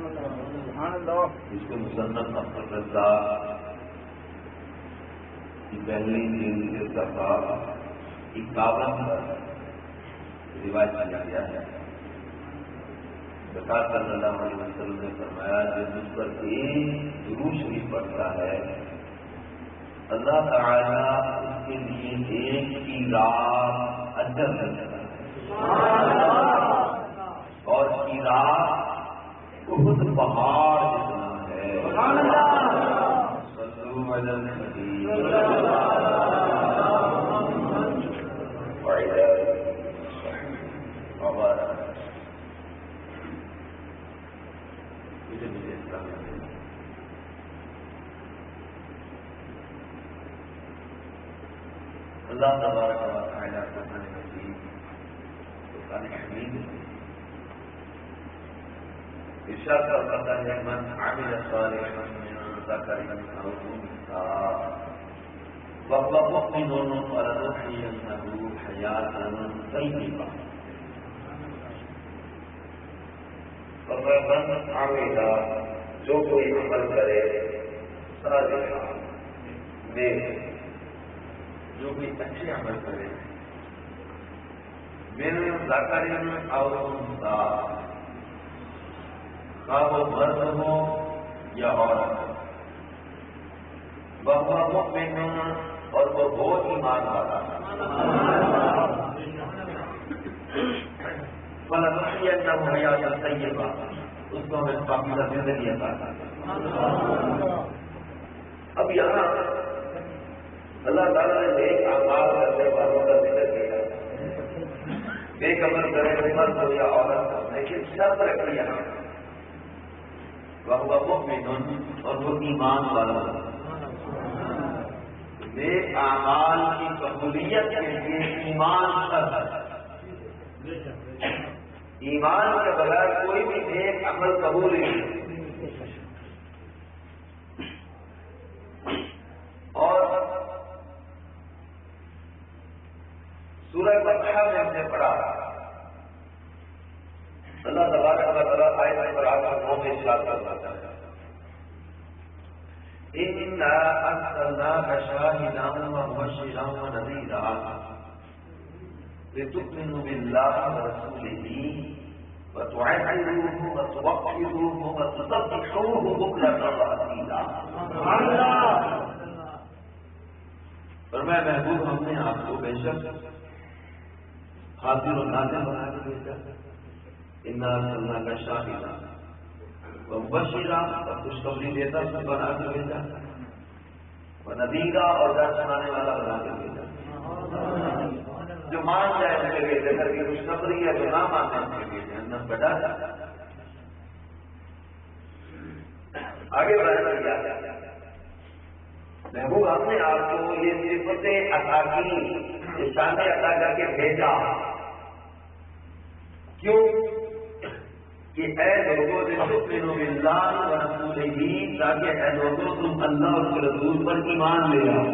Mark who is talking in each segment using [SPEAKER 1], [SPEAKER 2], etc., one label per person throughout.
[SPEAKER 1] اس کو مصنف احمد رضا کی پہلی جلد کے صفحہ 51 پر روایت کیا گیا ہے۔ بتا صلی اللہ علیہ وسلم نے فرمایا جو مجھ پر ایک درود شریف پڑھتا ہے اللہ تعالیٰ اس کے لیے ایک کی رات اجر دیتا ہے اور کی رات بہت پہاڑ جتنا ہے۔ صلو علی النبی وعلی اللہ تبارک و تعالیٰ قرآن مجید قرآن حمید ارشاد فرماتا ہے من عمل صالحا من ذکر او انثى وهو مؤمن فلنحيينه حیاة طیبہ من عمل جو کوئی عمل کرے صالحا نیک جو بھی اچھے عمل کرے من ذکر او انثى خواہ وہ مرد ہو یا عورت وہو مؤمن اور وہ بہت ایمان والا فلنحيينه حیاة طیبہ اس کو ہمیں پاکیزہ زندگی عطا کرے۔ اب یہاں اللہ تعالیٰ نے نیک اعمال کرنے والوں کا ذکر کیا، نیک عمل کرے مرد ہو یا عورت ہو، لیکن شرط رکھی یہاں وہو مؤمن اور وہ ایمان والا۔ نیک اعمال کی قبولیت کے لیے ایمان شرط ہے، ایمان کے بغیر کوئی بھی نیک عمل قبول نہیں۔ اور سورہ بقرہ میں ہم نے پڑھا اللہ تبارک و تعالیٰ آیت نمبر 8 میں ارشاد فرماتا ہے اِنَّا أَرْسَلْنَاكَ شَاهِدًا وَمُبَشِّرًا وَنَذِيرًا لِتُؤْمِنُوا بِاللَّهِ وَرَسُولِهِ وَتُعَزِّرُوهُ وَتُوَقِّرُوهُ وَتُسَبِّحُوهُ بُكْرَةً وَأَصِيلًا۔ فرمایا محبوب ہم نے آپ کو بے شک حاضر و ناظر بنا کے بھیجا، اِنَّا أَرْسَلْنَاكَ شَاهِدًا وَمُبَشِّرًا اور خوشخبری دیتا بنا کے بھیجا، وَنَذِيرًا اور ڈر سنانے والا بنا کے بھیجا۔ جو مان جائے اس کے لیے جنت کی خوشخبری ہے، جو نہ مانے اس کے لیے جہنم کا ڈر۔ آگے بڑھنا کیا محبوب ہم نے آپ کو یہ صفتیں عطا کی، شانیں عطا کر کے بھیجا، کیوں کہ اے لوگوں لِتُؤْمِنُوا بِاللَّهِ وَرَسُولِهِ تاکہ اے لوگوں تم اللہ اور اس کے رسول پر ایمان لے آؤ۔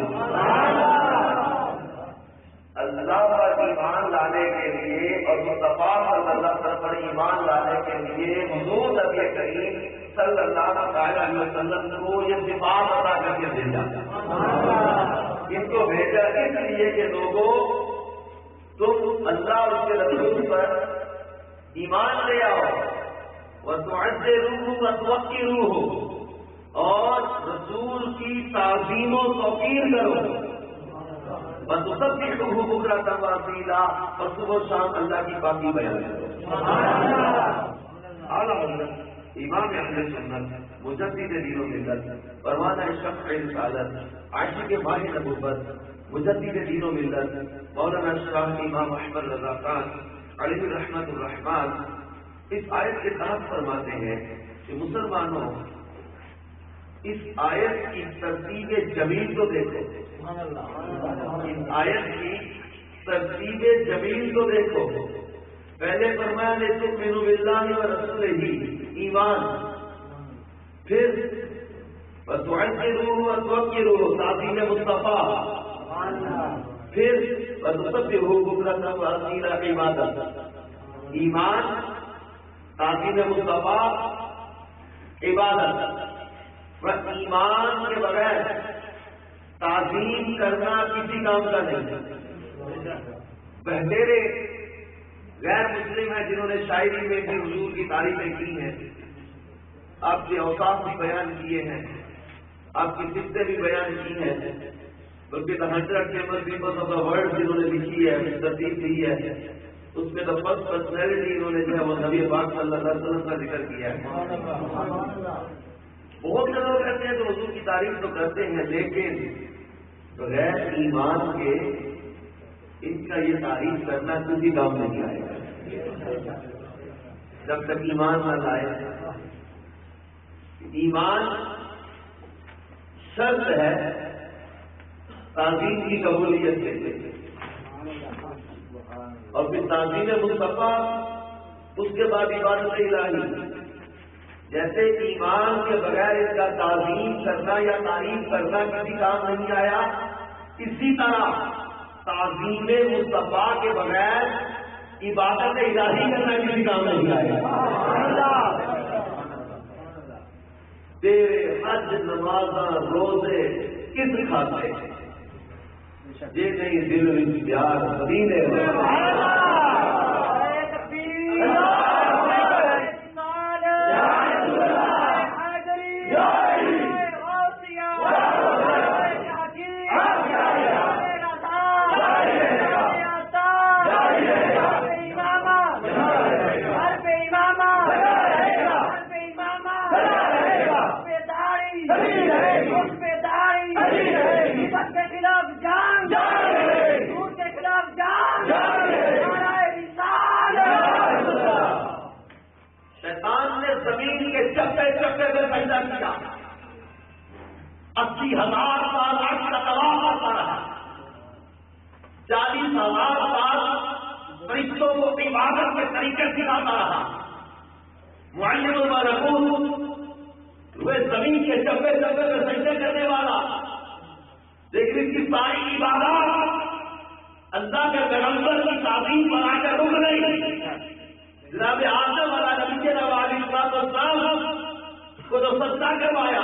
[SPEAKER 1] اللہ پر ایمان لانے کے لیے اور مصطفیٰ صلی اللہ علیہ وسلم پر ایمان لانے کے لیے حضور نبی کریم صلی اللہ علیہ وسلم کو یہ صفات عطا کر کے بھیجا۔ ان کو بھیجا اس لیے کہ لوگوں تم اللہ اور اس کے رسول پر ایمان لے آؤ، وَتُعَزِّرُوهُ وَتُوَقِّرُوهُ اور رسول کی تعظیم و توقیر کرو، وَتُسَبِّحُوهُ بُكْرَةً وَأَصِيلًا اور صبح و شام اللہ کی پاکی بیان کرو۔ اعلیٰ حضرت امام اہل سنت مجدد دین و ملت پروانہ شفع رسالت عاشق ماہ نبوت مجدد دین و ملت مولانا شاہ امام احمد رضا خان علیہ رحمت الرحمان اس آیت کے تحت فرماتے ہیں کہ مسلمانوں اس آیت کی ترتیب جمیل کو دیکھو، اس آیت کی ترتیب جمیل کو دیکھو۔ پہلے فرمایا لِتُؤْمِنُوا بِاللَّهِ وَرَسُولِهِ ایمان، پھر وَتُعَزِّرُوهُ وَتُوَقِّرُوهُ تعظیم مصطفیٰ، پھر وَتُسَبِّحُوهُ بُكْرَةً وَأَصِيلًا عبادت، ایمان، تعظیم مصطفیٰ، عبادت و ایمان کے بغیر تعظیم کرنا کسی کام کا نہیں۔ بہتیرے غیر مسلم ہیں جنہوں نے شاعری میں بھی حضور کی تعریفیں کی ہیں، آپ کے اوصاف بھی بیان کیے ہیں، آپ کی صفتیں بھی بیان کی ہیں، بلکہ the 100 famous peoples of the world جنہوں نے لکھی ہے، ترتیب دی ہے، اس میں دا فرسٹ پرسنالٹی انہوں نے جو ہے وہ نبی پاک صلی اللہ علیہ وسلم کا ذکر کیا ہے۔ بہت سے لوگ کہتے ہیں تو حضور کی تعریف تو کرتے ہیں، لیکن بغیر ایمان کے ان کا یہ تعریف کرنا کسی کام نہیں آئے گا جب تک ایمان نہ لائے۔ ایمان شرط ہے تعظیم کی قبولیت کے لیے، اور پھر تعظیم مصطفیٰ اس کے بعد عبادت الہی۔ جیسے ایمان کے بغیر اس کا تعظیم کرنا یا تعریف کرنا کسی کام نہیں آیا، اسی طرح تعظیم مصطفیٰ کے بغیر عبادت الہی کرنا کسی کام نہیں آیا۔ تیرے حج نمازاں روزے کس کھاتے یہ نہیں دل وچ پیار مدینے چپے چپے میں پیدا کیا، 80,000 سال آج کا تباہ کرتا رہا، 40,000 سال فرشتوں کو عبادت کے طریقے سکھاتا رہا، معلم الملکوت وہ زمین کے چپے چپے میں سجدے کرنے والا، لیکن اس کی ساری عبادات اللہ کے پیغمبر کی تعظیم بنا کر رک نہیں۔ جناب آدم والا نبی کے نواز کو تو سجدہ کروایا،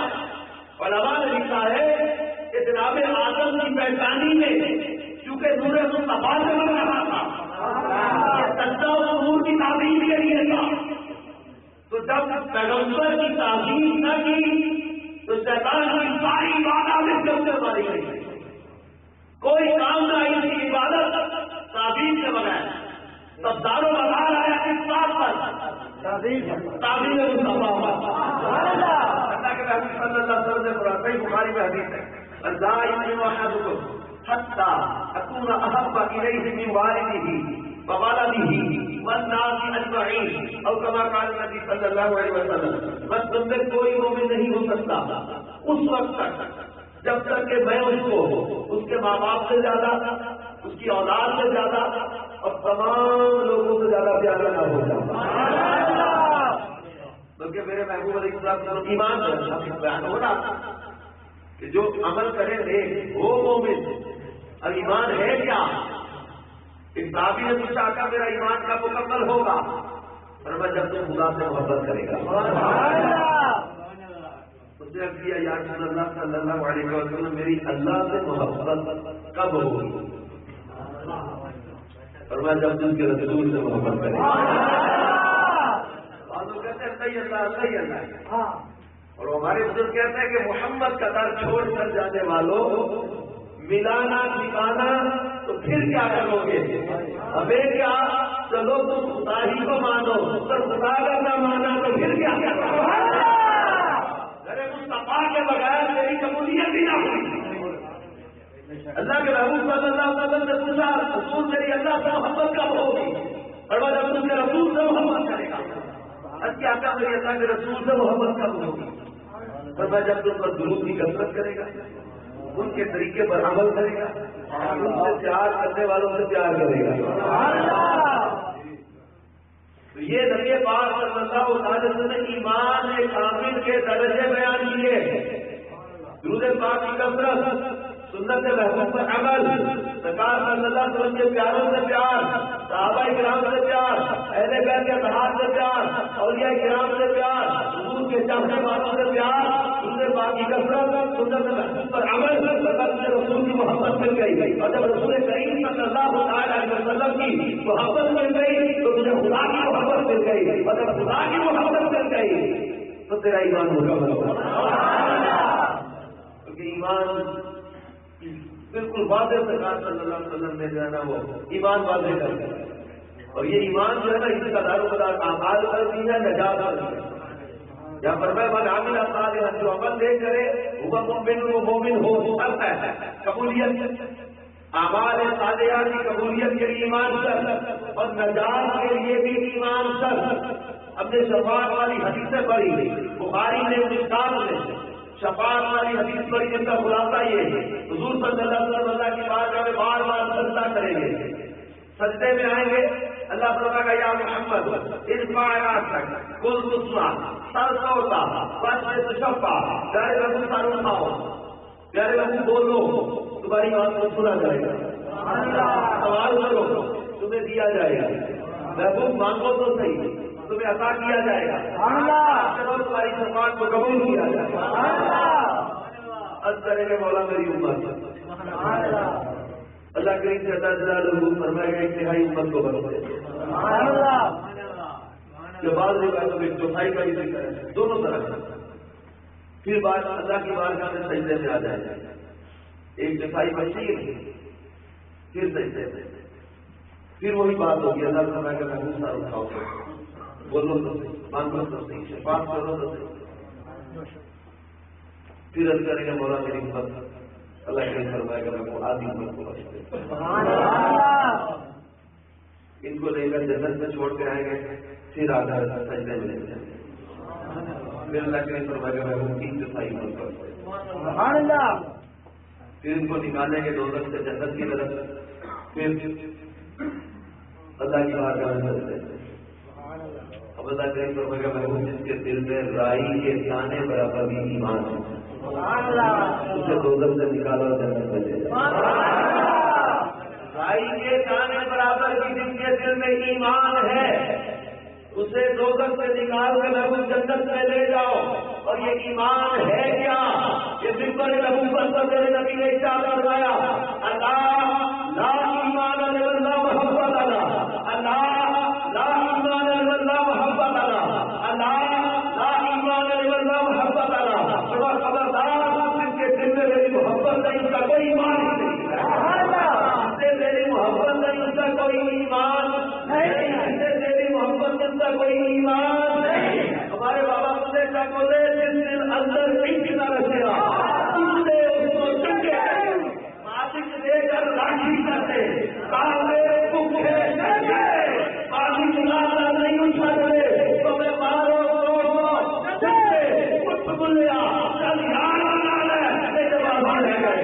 [SPEAKER 1] علماء نے لکھا ہے کہ جناب آدم کی پہچانی میں چونکہ نور مصطفیٰ سے بن رہا تھا، یہ سجدہ اور نور کی تعظیم کے لیے تھا، تو جب پیغمبر کی تعظیم نہ کی تو شیطان کی ساری عبادت جب سے ماری گئی، کوئی کام نہ آئی تھی عبادت تعظیم کے بغیر۔ تب دار و مدار آیا کس بات پر؟ تعظیم مصطفیٰ۔ اللہ کے حبیب صلی اللہ علیہ وسلم نے فرمایا، صحیح بخاری میں حدیث ہے، لا یؤمن احدکم حتی اکون احب الیہ من والدہ وولدہ والناس اجمعین، اور کما قال نبی صلی اللہ علیہ وسلم، بس بندے کوئی مومن نہیں ہو سکتا اس وقت تک جب تک کہ میں اس کو اس کے ماں باپ سے زیادہ، اس کی اولاد سے زیادہ اور تمام لوگوں سے زیادہ پیارا نہ ہو جاتا، بلکہ میرے محبوب علیہ السلام ایمان کا بیان ہو رہا کہ جو عمل کریں گے وہ مومن، اور ایمان ہے کیا؟ ایک صحابی نے پوچھا کہ میرا ایمان کا مکمل ہوگا، اور میں جب تم خدا سے محبت کرے گا، اس نے کیا یا رسول اللہ صلی اللہ علیہ وسلم میری اللہ سے محبت کب ہوگی؟ اور میں جب تم کے رسول سے محبت کرے گا۔ بعض لوگ کہتے ہیں صحیح اللہ صحیح اللہ، اور ہمارے بزرگ کہتے ہیں کہ محمد کا در چھوڑ کر جانے والوں ملانا ٹھکانا تو پھر کیا کرو گے؟ ہمیں کیا، چلو تم خدا ہی کو مانو، پر خدا کا نہ مانا تو پھر کیا کرو؟ میرے مصطفیٰ کے بغیر میری قبولیت بھی نہ ہوئی۔ اللہ کے محبوب صلی اللہ علیہ وسلم نے پوچھا، رسول میری اللہ سے محبت کب ہوگی؟ اور وہ جب تم کے رسول سے محبت کرے گا۔ کیا کہا میری اللہ کے رسول سے محبت کب ہوگی؟ اور میں جب تم پر درود کی کثرت کرے گا، ان کے طریقے پر عمل کرے گا، ان سے پیار کرنے والوں سے پیار کرے گا۔ تو یہ نبی پاک صلی اللہ علیہ وسلم نے ایمان کامل کے درجے بیان کیے، درود پاک کی کثرت، سنت محبوب پر عمل، سرکار صلی اللہ علیہ وسلم کے پیاروں سے پیار، صحابہ کرام سے پیار، اہل بیت کے اتحاد سے پیار، اولیاء کرام سے پیار، حضور کے چاہنے والوں سے پیار، سننے پاک کی کثرت، سنت محبوب پر عمل، تجھے رسول کی محبت مل گئی، اور جب رسول کریم صلی اللہ علیہ وسلم کی محبت مل گئی تو تجھے خدا کی محبت مل گئی، اور جب خدا کی محبت مل گئی تو تیرا ایمان مکمل ہوگا، کیونکہ ایمان بالکل واضح سرکار صلی اللہ علیہ وسلم نے جو ہے نا وہ ایمان واضح کر دیا، اور یہ ایمان جو ہے نا اس کا دارومدار اعمال پر بھی ہے، نجات پر بھی ہے۔ یہاں پر میں من عامل صالحا، جو عمل دے کرے وہ مومن ہو، شرط ہے قبولیت، اعمال صالحہ کی قبولیت کے لیے ایمان شرط، اور نجات کے لیے بھی ایمان شرط۔ اپنے شفاعت والی حدیثیں پڑھی، بخاری نے مشکات میں شفاعت والی حدیث پڑھی، جس کا خلاصہ یہ ہے حضور صلی اللہ علیہ وسلم اللہ کی بارگاہ میں بار بار سجدہ کریں گے، سجدے میں آئیں گے، اللہ تعالیٰ کا یا محمد ارفع راسک کل تسمع سر سوتا وجہ تشفع، پیارے رسول سر اٹھاؤ، پیارے رسول بولو، تمہاری بات کو سنا جائے گا، سوال کرو تمہیں دیا جائے گا، محبوب مانگو تو صحیح تمہیں عطا کیا جائے گا، تمہاری شفاعت کو قبول کیا جائے گا۔ عرض کریں گے مولا میری امت، اللہ کریم سے اللہ جلالہ فرمائے گا ایک تہائی امت کو بخشے، جو بعض روایتوں میں چوتھائی کا بھی ذکر ہے، دونوں طرح پھر بات اللہ کی بارگاہ میں سجدے میں آ جائے گا، ایک چوتھائی بچی پھر سجدے میں، پھر وہی بات ہوگی، اللہ فرمائے گا محبوب سر اٹھاؤ، بولو تو صحیح، مانگو تو صحیح، شفاعت کرو تو صحیح، پھر عرض کریں گے مولا میری امت، اللہ کے فرمائے گا میں وہ آدھی امت کو بخش دے، ان کو لے کر جنت میں چھوڑ کے آئیں گے، پھر آ کر سجدے میں لے جائیں گے، پھر اللہ کے فرمائے گا میں وہ 3/4 امت کو بخش دے، پھر ان کو نکالیں گے دوزخ سے جنت کی طرف، پھر اللہ کی بارگاہ میں سجدے میں، اب اللہ کریم فرمائے گا میں وہ جس کے دل میں رائی کے دانے برابر بھی ایمان ہے اسے دوزخ سے نکالا جنت میں لے جائے، رائی کے دانے برابر بھی جس کے دل میں ایمان ہے اسے دوزخ سے نکال کر محبوب جنت میں لے جاؤ، اور یہ ایمان ہے کیا؟ یہ ممبر نبوت پر میرے نبی نے ارشاد فرمایا اللہ لا ایمان الا اللہ محبت اللہ، اللہ لا ایمان الا اللہ محبت اللہ، اللہ لا ایمان الا اللہ محبت اللہ، خبردار جس کے دل میں میری محبت نہیں اس کا کوئی ایمان نہیں، جس سے میری محبت نہیں اس کا کوئی ایمان نہیں، جس سے میری محبت اس کا کوئی ایمان نہیں۔ ہمارے بابا سے کیا بولے جس دن اندر عشق نہ رکھے گا اس سے اس کو چنکے مالک دے کر راکھی کرتے کالے بھوکے مالک لانا نہیں اٹھا کرے تو میں مارو کچھ بولیا چل یار میرے بابا رہ گئے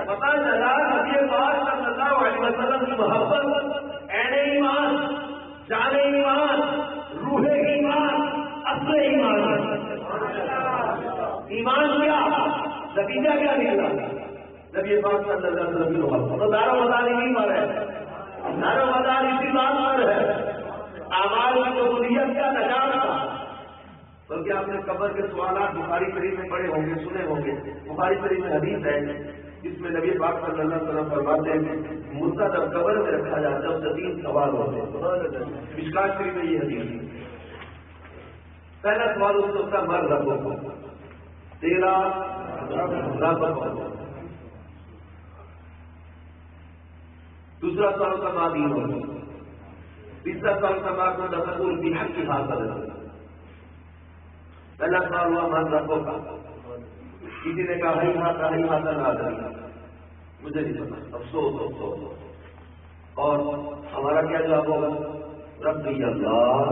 [SPEAKER 1] پتا چلا نبی پاک صلی اللہ علیہ وسلم کی محبت عین ایمان، جان ایمان، روح ایمان، اصل ایمان، ایمان کیا نتیجہ کیا نکلا؟ نبی پاک صلی اللہ علیہ وسلم کی محبت، دار و مدار نہیں مر ہے، دار و مدار اسی بات پر ہے، اعمال کی قبولیت کا نجات تھا، بلکہ آپ نے قبر کے سوالات بخاری شریف میں پڑھے ہوں گے، سنے ہوں گے، بخاری شریف میں حدیث ہے جس میں نبی پاک صلی اللہ علیہ وسلم فرماتے ہیں مردہ جب قبر میں رکھا جاتا ہے اس سے 3 سوال ہوتے ہیں، مشکات شریف میں یہ حدیث، پہلا سوال اس کو کا مر رب کو، تیرا رب کو، دوسرا سوال کا ماں دین ہوگا، تیسرا سوال کا ماں کو تصور کی حق کی حاصل ہے۔ پہلا سوال ہوا من ربوں کا، کسی نے کہا ہی ہاتھ نہ دیا، مجھے نہیں پتا، افسوس، اور ہمارا کیا جواب ہوگا؟ ربی اللہ،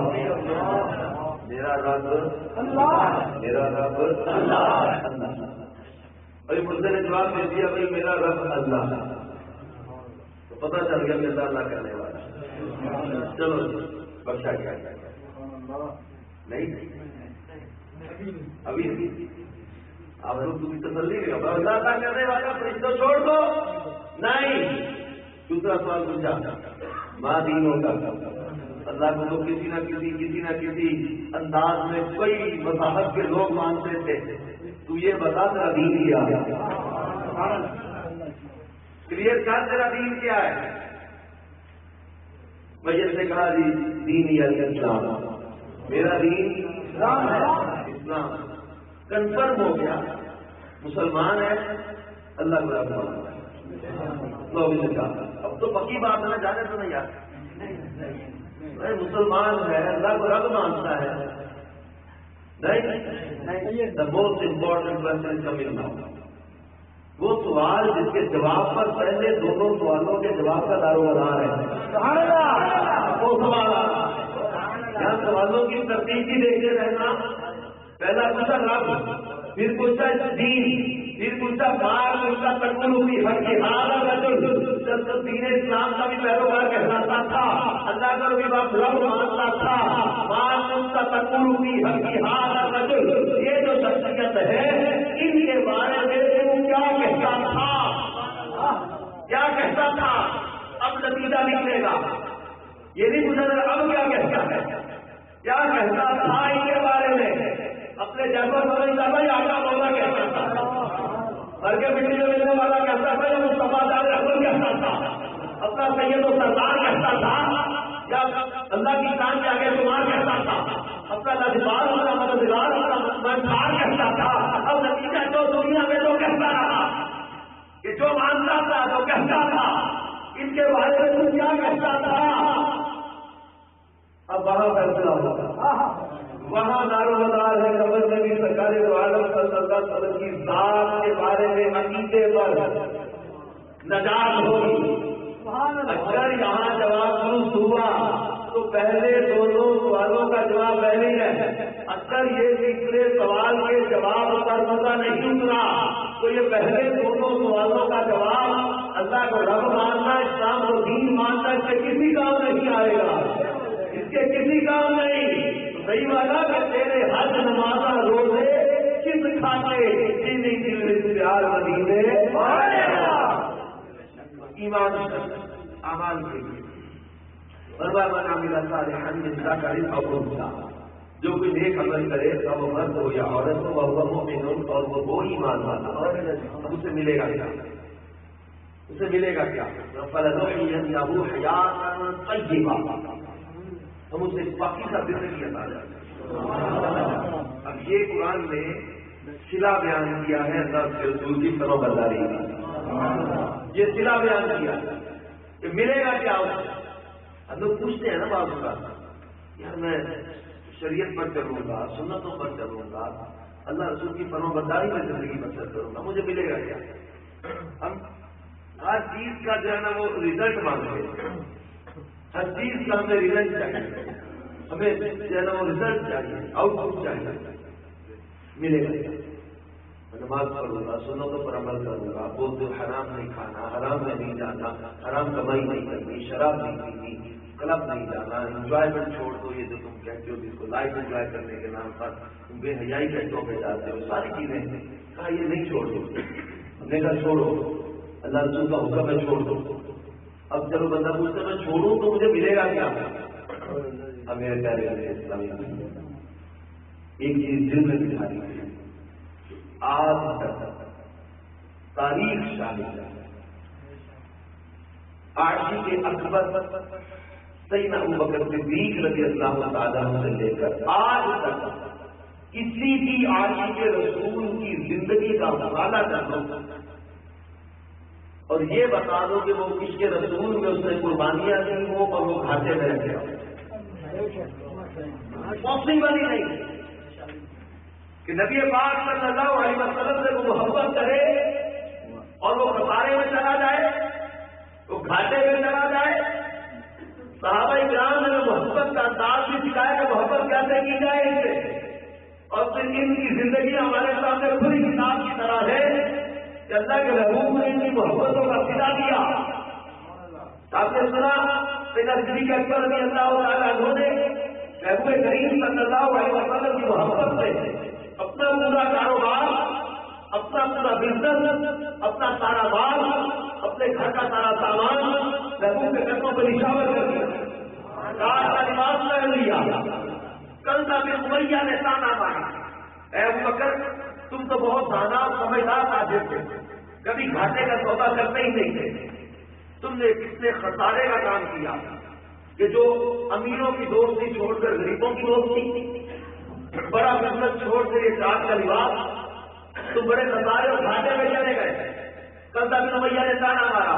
[SPEAKER 1] میرا رب اللہ، میرا رب اللہ، ابھی مجھے نے جواب دے دیا بھائی میرا رب اللہ، تو پتہ چل گیا میرا اللہ کہنے والا، چلو بخشا کیا نہیں ابھی آپ لوگ کی تسلی نہیں ہوگا اللہ کرنے والا فرشتوں چھوڑ دو نہیں. دوسرا سوال پوچھا ماں دینوں کا اللہ کو تو کسی نہ کسی انداز میں کوئی مذاہب کے لوگ مانتے تھے. تو یہ بتا تیرا دین کیا کلیئر کر تیرا دین کیا ہے. وجہ سے کہا جی دین یا اسلام میرا دین اسلام ہے. اسلام کنفرم ہو گیا مسلمان ہے اللہ کو رب مانتا ہے. اب تو پکی بات ہے نا جانے تو نہیں یار مسلمان ہے اللہ کو رب مانتا ہے نہیں. The most important question coming now وہ سوال جس کے جواب پر پہلے دونوں سوالوں کے جواب کا دارومدار ہے وہ سوال یہاں سوالوں کی ترتیب بھی دیکھتے رہنا. پہلا پوچھا رب پھر پوچھا دین پھر پوچھا بار پوچھا تکن ہوئی ہر کی جب تو دین اسلام کا بھی پیروکار کہلاتا تھا اللہ کا بھی باپ رب مانتا تھا. بار پوچھا تکن ہوئی ہر کی یہ جو شخصیت ہے ان کے بارے میں کیا کہتا تھا اب نتیجہ نکلے گا. یہ نہیں پوچھا اب کیا کہتا ہے کیا کہتا تھا ان کے بارے میں. اپنے جانور آگا مولا کہتا تھا گھر کے مٹی میں ملنے والا کہتا تھا یا مصطفیٰ رحمت کہتا تھا اپنا سید و سردار کہتا تھا یا اللہ کی شان کے آگے شمار کہتا تھا اپنا لذبار اپنا مددگار اپنا منصار کہتا تھا. اب نتیجہ جو دنیا میں جو کہتا رہا کہ جو مانتا تھا جو کہتا تھا ان کے بارے میں تو کیا کہتا تھا. اب وہاں فیصلہ ہوگا وہاں دارومدار ہے قبر میں بھی سرکار دو عالم صلی اللہ علیہ وسلم کی ذات کے بارے میں عقیدے پر نجات ہوگی. اگر یہاں جواب درست ہوا تو پہلے دونوں سوالوں کا جواب پہلے ہے. اگر یہ تیسرے سوال کے جواب پر مزہ نہیں اترا تو یہ پہلے دونوں سوالوں کا جواب اللہ کو رب ماننا اسلام کو دین ماننا اس سے کسی کام نہیں آئے گا. اس کے کسی کام نہیں. صحیح والا کہ تیرے حج نمازہ روزے کس کھاتے جنہیں دل میں پیار مدینے ایمان اعمال کے لیے برباد عاملہ صالحا من ذکر او انثى جو کوئی نیک عمل کرے تو وہ مرد ہو یا عورت ہو وہ مومن اور وہ ایمان والا اب اسے ملے گا کیا فلنحيينه حياة طيبة ہم اسے پاکیزہ زندگی عطا کریں. اب یہ قرآن نے صلہ بیان کیا ہے اللہ کے رسول کی فرمانبرداری کا. یہ صلہ بیان کیا کہ ملے گا کیا اسے. اب لوگ پوچھتے ہیں نا بعض کا یار میں شریعت پر چلوں گا سنتوں پر چلوں گا اللہ رسول کی فرمانبرداری میں زندگی بسر کروں گا مجھے ملے گا کیا. ہم ہر چیز کا جو ہے نا وہ ریزلٹ مانگتے ہیں. ہر چیز کا ہمیں ریزلٹ چاہیے ہمیں جو ہے نا وہ ریزلٹ چاہیے آؤٹ پٹ چاہیے. ملے گا میں نماز پڑھوں گا سنتوں پر عمل کروں گا بولتے حرام نہیں کھانا حرام میں نہیں جانا حرام کمائی نہیں کرنی شراب نہیں پینی کلب نہیں جانا انجوائمنٹ چھوڑ دو. یہ جو تم کہتے ہو جس کو لائف انجوائے کرنے کے نام پر تم بے حیائی گھنٹوں پہ جاتے ہو ساری چیزیں کہا یہ نہیں چھوڑ دو. ہم نے کہا چھوڑو اللہ رسول کا حکم ہے چھوڑ دو. اب چلو بندہ پوچھتا میں چھوڑوں تو مجھے ملے گا کیا. اب میرے پیارے اسلامی ایک چیز دل میں بٹھا دی آج تک تاریخ شاہد ہے عاشق کے اکبر سیدنا ابوبکر صدیق رضی اللہ تعالیٰ عنہ سے لے کر آج تک کسی بھی عاشق کے رسول کی زندگی کا مطالعہ کر لو اور یہ بتا دو کہ وہ عشق رسول میں اس نے قربانیاں دی ہوں اور وہ گھاٹے میں رکھے پاسبل ہی نہیں کہ نبی پاک صلی اللہ علیہ وسلم سے وہ محبت کرے اور وہ خسارے میں چلا جائے وہ گھاٹے میں چلا جائے. صحابہ کرام نے محبت کا انداز بھی سکھایا کہ محبت کیسے کی جائے ان سے اور پھر ان کی زندگی ہمارے سامنے کھلی کتاب کی طرح ہے کہ اللہ کے محبوب نے ان کی محبتوں کا صلہ دیا. آپ نے سنا صدیق اکبر رضی اللہ تعالیٰ عنہ نے محبوب کریم صلی اللہ علیہ وسلم کی محبت سے اپنا پورا کاروبار، اپنا پورا بزنس، اپنا سارا مال، اپنے گھر کا سارا سامان محبوب کے قدموں پر نشاور کر دیا، کاش کا لباس پہن لیا۔ کل کا بھی امیہ نے تانا مارا، اے ابو بکر تم تو بہت دانا سمجھدار تاجر تھے، کبھی گھاٹے کا سودا کرتے ہی نہیں تھے، تم نے کتنے خسارے کا کام کیا کہ جو امیروں کی دوستی چھوڑ کر غریبوں کی دوستی، بڑا بزنس چھوڑ کر یہ چاند کا لباس، تم بڑے خسارے اور گھاٹے میں چلے گئے۔ کل تک امیہ نے تانا مارا،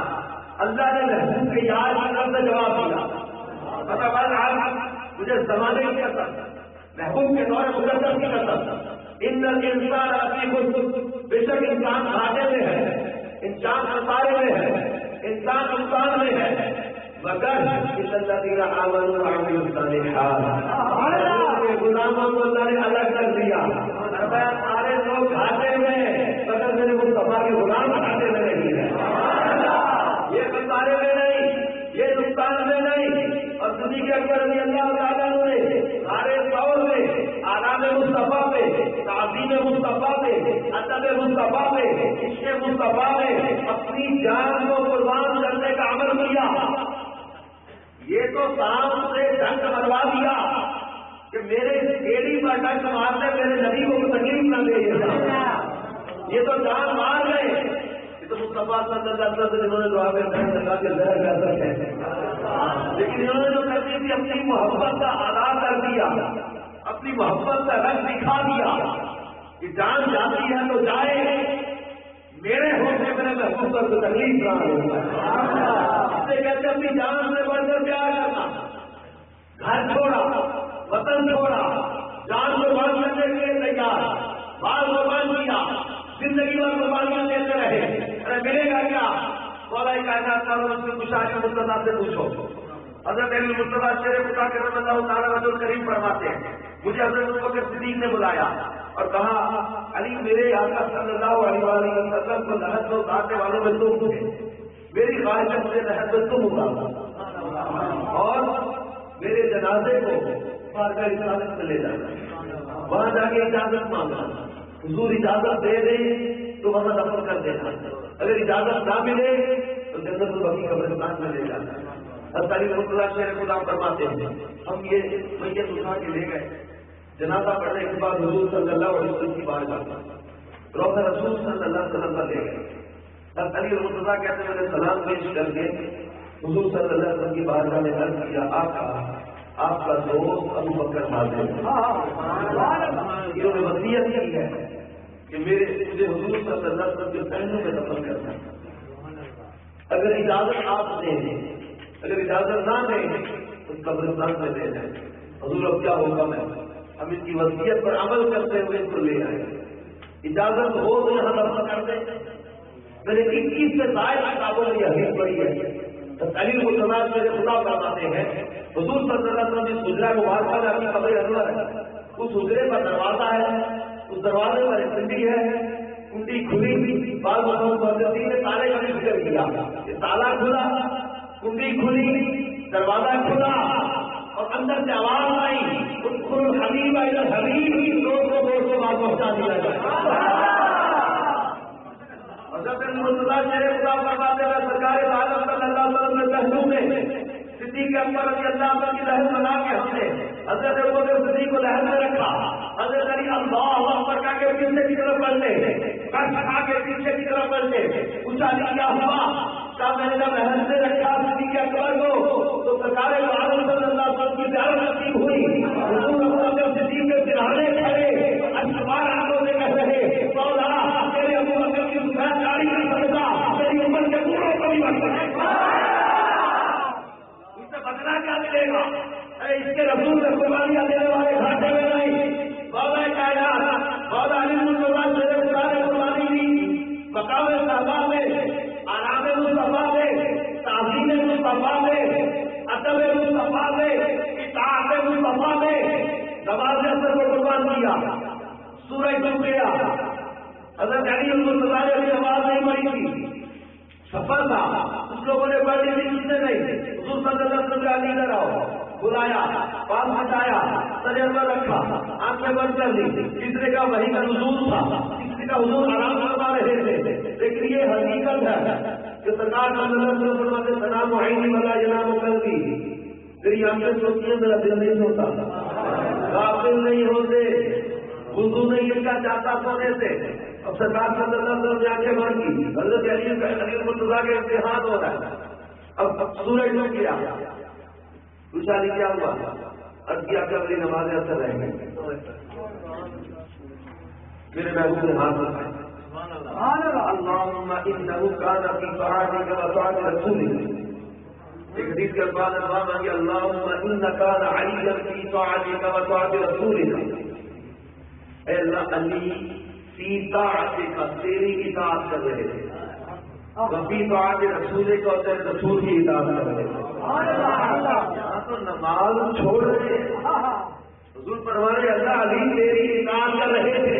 [SPEAKER 1] اللہ نے محبوب کے یار کی طرف سے جواب دیا، مجھے زمانے کی قسم، محبوب کے دور مقدس کی قسم، ان الانسان فی خسر، بے شک انسان گھاٹے میں ہے، انسان خسارے میں ہے، انسان نقصان میں ہے، مگر الذین آمنوا وعملوا الصالحات، غلاموں کو اللہ نے الگ کر دیا، فرمایا سارے لوگ گھاٹے میں مگر میرے مصطفیٰ کے غلام گھاٹے میں نہیں ہے، یہ خسارے میں نہیں، یہ نقصان میں نہیں۔ اور صدیق اکبر رضی اللہ تعالیٰ نے سارے دور میں آرام مصطفیٰ پہ، تعظیم مصطفیٰ پہ، ادب مصطفیٰ پہ، عشق مصطفیٰ میں اپنی جان کو قربان کرنے کا عمل کیا۔ یہ تو سام سے ڈنک مروا دیا کہ میرے بیڑی پر ڈنک مارنے میرے نبی کو تکلیف نہ دے، یہ تو جان مار گئے۔ تو مصطفیٰ صلی اللہ علیہ وسلم انہوں نے دعا میں ڈنک لگا کے زہر کا اثر ہے، لیکن انہوں نے جو کرنی تھی اپنی محبت کا ادا کر دیا، اپنی محبت کا رنگ دکھا دیا کہ جان جاتی ہے تو جائے، میرے ہونے میرے محبوب پر تکلیف نہ ہوگا۔ اس سے کہتے اپنی جان سے بڑھ کر پیار کرنا، گھر چھوڑا، وطن چھوڑا، جان قربان کرنے کے لیے تیار، بال قربان کیا، زندگی بھر قربانیاں دیتے رہے، ارے ملے گا کیا؟ مولا کائنات کا کشاک مصطفیٰ سے پوچھو۔ حضرت علی مصطفیٰ شیر خدا کے رضی اللہ تعالیٰ عنہ کریم فرماتے ہیں، مجھے حضرت ابوبکر صدیق نے بلایا اور کہا علی میرے آقا صلی اللہ علیہ وسلم کو لحد میں اتارنے والوں میں تم تھے، میری خواہش ہے مجھے لحد میں تم اتارنا اور میرے جنازے کو بارگاہ رسالت میں لے جانا، وہاں جا کے اجازت مانگنا، حضور اجازت دے دیں تو وہاں دفن کر دینا، اگر اجازت نہ ملے تو جنت البقیع قبرستان میں لے جانا۔ حضرت علی رحمۃ اللہ شیر خدا فرماتے ہیں ہم یہ میت اٹھا کے لے گئے، جنازہ پڑھنے کے بعد حضور صلی اللہ علیہ وسلم کی بارگاہ روضہ رسول صلی اللہ علیہ وسلم پر لے گئے۔ حضرت علی رحمۃ اللہ کہتے ہیں میں نے سلام پیش کر کے حضور صلی اللہ علیہ وسلم کی بارگاہ میں عرض کیا آقا آپ کا دوست ابو بکر حاضر ہے، انہوں نے وصیت کی ہے کہ مجھے حضور صلی اللہ علیہ وسلم کے پہلو میں دفن کرنا، اگر اجازت آپ دیں، اگر اجازت نہ دیں تو قبرستان میں لے جائیں۔ حضور اب کیا ہوگا، میں ہم اس کی وصیت پر عمل کرتے ہوئے اس کو لے آئے، اجازت ہو تو یہاں دفن کر دیں۔ میں نے 21 سے زائد کتابوں میں یہ حدیث پڑھی ہے، علی کو سماج میرے خدا فرماتے ہیں حضور صلی اللہ علیہ وسلم جس حجرہ کو بار بار اپنی قبر انور ہے، اس حجرے پر دروازہ ہے، اس دروازے پر ایک کنڈی ہے، کنڈی کھلی، بعض محدثین نے تالے کا بھی ذکر کیا کہ تالا کھلا، کنڈی کھلی، دروازہ کھلا اور اندر سے آواز آئی ادخلوا الحبیب الی الحبیب، دوستوں دوستوں بات پہنچا دیا جائے۔ حضرت اللہ شیر خدا فرماتے ہیں سرکار عالم صلی اللہ علیہ وسلم کے پہلو میں صدیق اکبر رضی اللہ عنہ کی لہر بنا کے ہم نے حضرت ابوبکر صدیق کو لہر میں رکھا، حضرت علی اللہ اکبر کا کے پیچھے کی طرف بڑھ لے، کھا کے پیچھے کی طرف بڑھ لے، پوچھا کیا ہوا؟ کہا میں نے جب لہر سے رکھا صدیق اکبر کو تو سرکار عالم صلی اللہ علیہ وسلم کی زیارت نصیب ہوئی، حضور ابوبکر صدیق کے سرہانے کھڑے اشکبار آنکھوں سے کہہ رہے مولا تیرے ابوبکر کی گاڑی کا سجدہ میری عمر کے پوروں کو بھی بن سکے، بدلا کیا ملے گا؟ اس کے رسول سے قربانیاں دینے والے گھاٹے میں نہیں، مولا کائنات مولا علی اللہ شیر خدا نے قربانی دی، مقام صحابہ میں، آرام مصطفیٰ میں، تعظیم مصطفیٰ میں، ادب مصطفیٰ میں، اطاعت مصطفیٰ میں، نماز اثر کو قربان کیا، سورہ جمعہ حضرت علی اللہ نے ابھی آواز نہیں پڑی تھی، سفر تھا، کچھ لوگوں نے پڑھ لی تھی، کس نے نہیں، حضور صلی اللہ علیہ وسلم کا لیڈر آؤ، بلایا، پاس بچایا، تجربہ رکھا، آنکھیں بند کر دی. تیسرے کا وحی کا نزول تھا، تیسرے کا حضور آرام فرما رہے تھے. لیکن یہ حقیقت ہے کہ سرکار صلی اللہ علیہ وسلم فرماتے سلام عینی ولا ینام قلبی، تیری آنکھیں سوتی ہیں میرا دل نہیں سوتا. غافل نہیں ہوتے، وضو نہیں لکھا چاہتا سونے سے. اب سرکار صلی اللہ علیہ وسلم نے آنکھیں بند کی. حضرت علی مرتضیٰ کے امتحان ہو رہا ہے. اب سورج ڈوب گیا. پوچھا نہیں کیا ہوا؟ اب کیا میری نماز اثر رہ گئی. میرے محبوب نے ہاتھ اٹھائے. اللهم انه كان في طاعتك وطاعت رسولك. ایک حدیث کے الفاظ ہے اللهم ان كان عليا في طاعتك وطاعت رسولك. اے اللہ علی فی طاعتك تیری اطاعت کر رہے تھے، وفی طاعت رسولک اور تیرے رسول کی اطاعت کر رہے تھے. تو نماز چھوڑ رہے حضور فرمانے اللہ علی تیری اطاعت کر رہے تھے.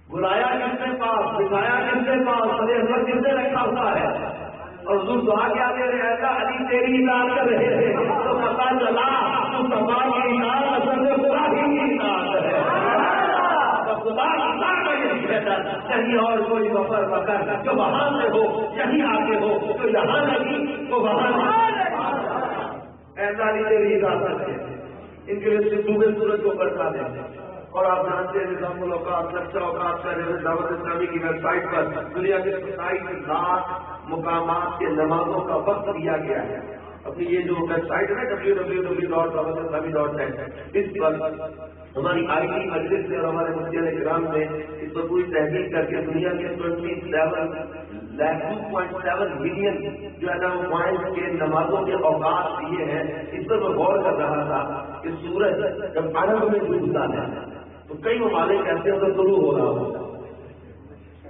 [SPEAKER 1] بلایا کس نے پاس، بٹھایا کس نے پاس، سر احمد کس نے رکھا ہوا ہے. اور حضور دعا کیا دے رہے اللہ علی تیری اطاعت کر رہے تھے. تو پتا چلا تو تمام کی اطاعت اصل میں خدا ہی کی اطاعت ہے. خدا کہیں اور کوئی وفر وکر جو وہاں سے ہو یہیں آگے ہو، جو یہاں لگی تو وہاں ایسا نہیں تیری اجازت ہے. ان کے لیے صبح سورج کو برسا دیں. اور آپ جانتے ہیں نظام الاوقات نقشہ اوقات کا دعوت اسلامی کی ویب سائٹ پر دنیا کے 27 لاکھ مقامات کے نمازوں کا وقت دیا گیا ہے. اپنی یہ جو ویب سائٹ ہے www.dawatislami.net، اس پر ہماری آئی ٹی مجلس سے اور ہمارے مفتیان کرام نے اس پر پوری تحقیق کر کے دنیا کے 2.7 ملین جو ہے نا وہ پوائنٹ کے نمازوں کے اوقات دیے ہیں. اس پر میں غور کر رہا تھا کہ سورج جب عرب میں ڈوبتا ہے تو کئی ممالک ایسے ہیں تو طلوع ہو رہا ہوتا ہے،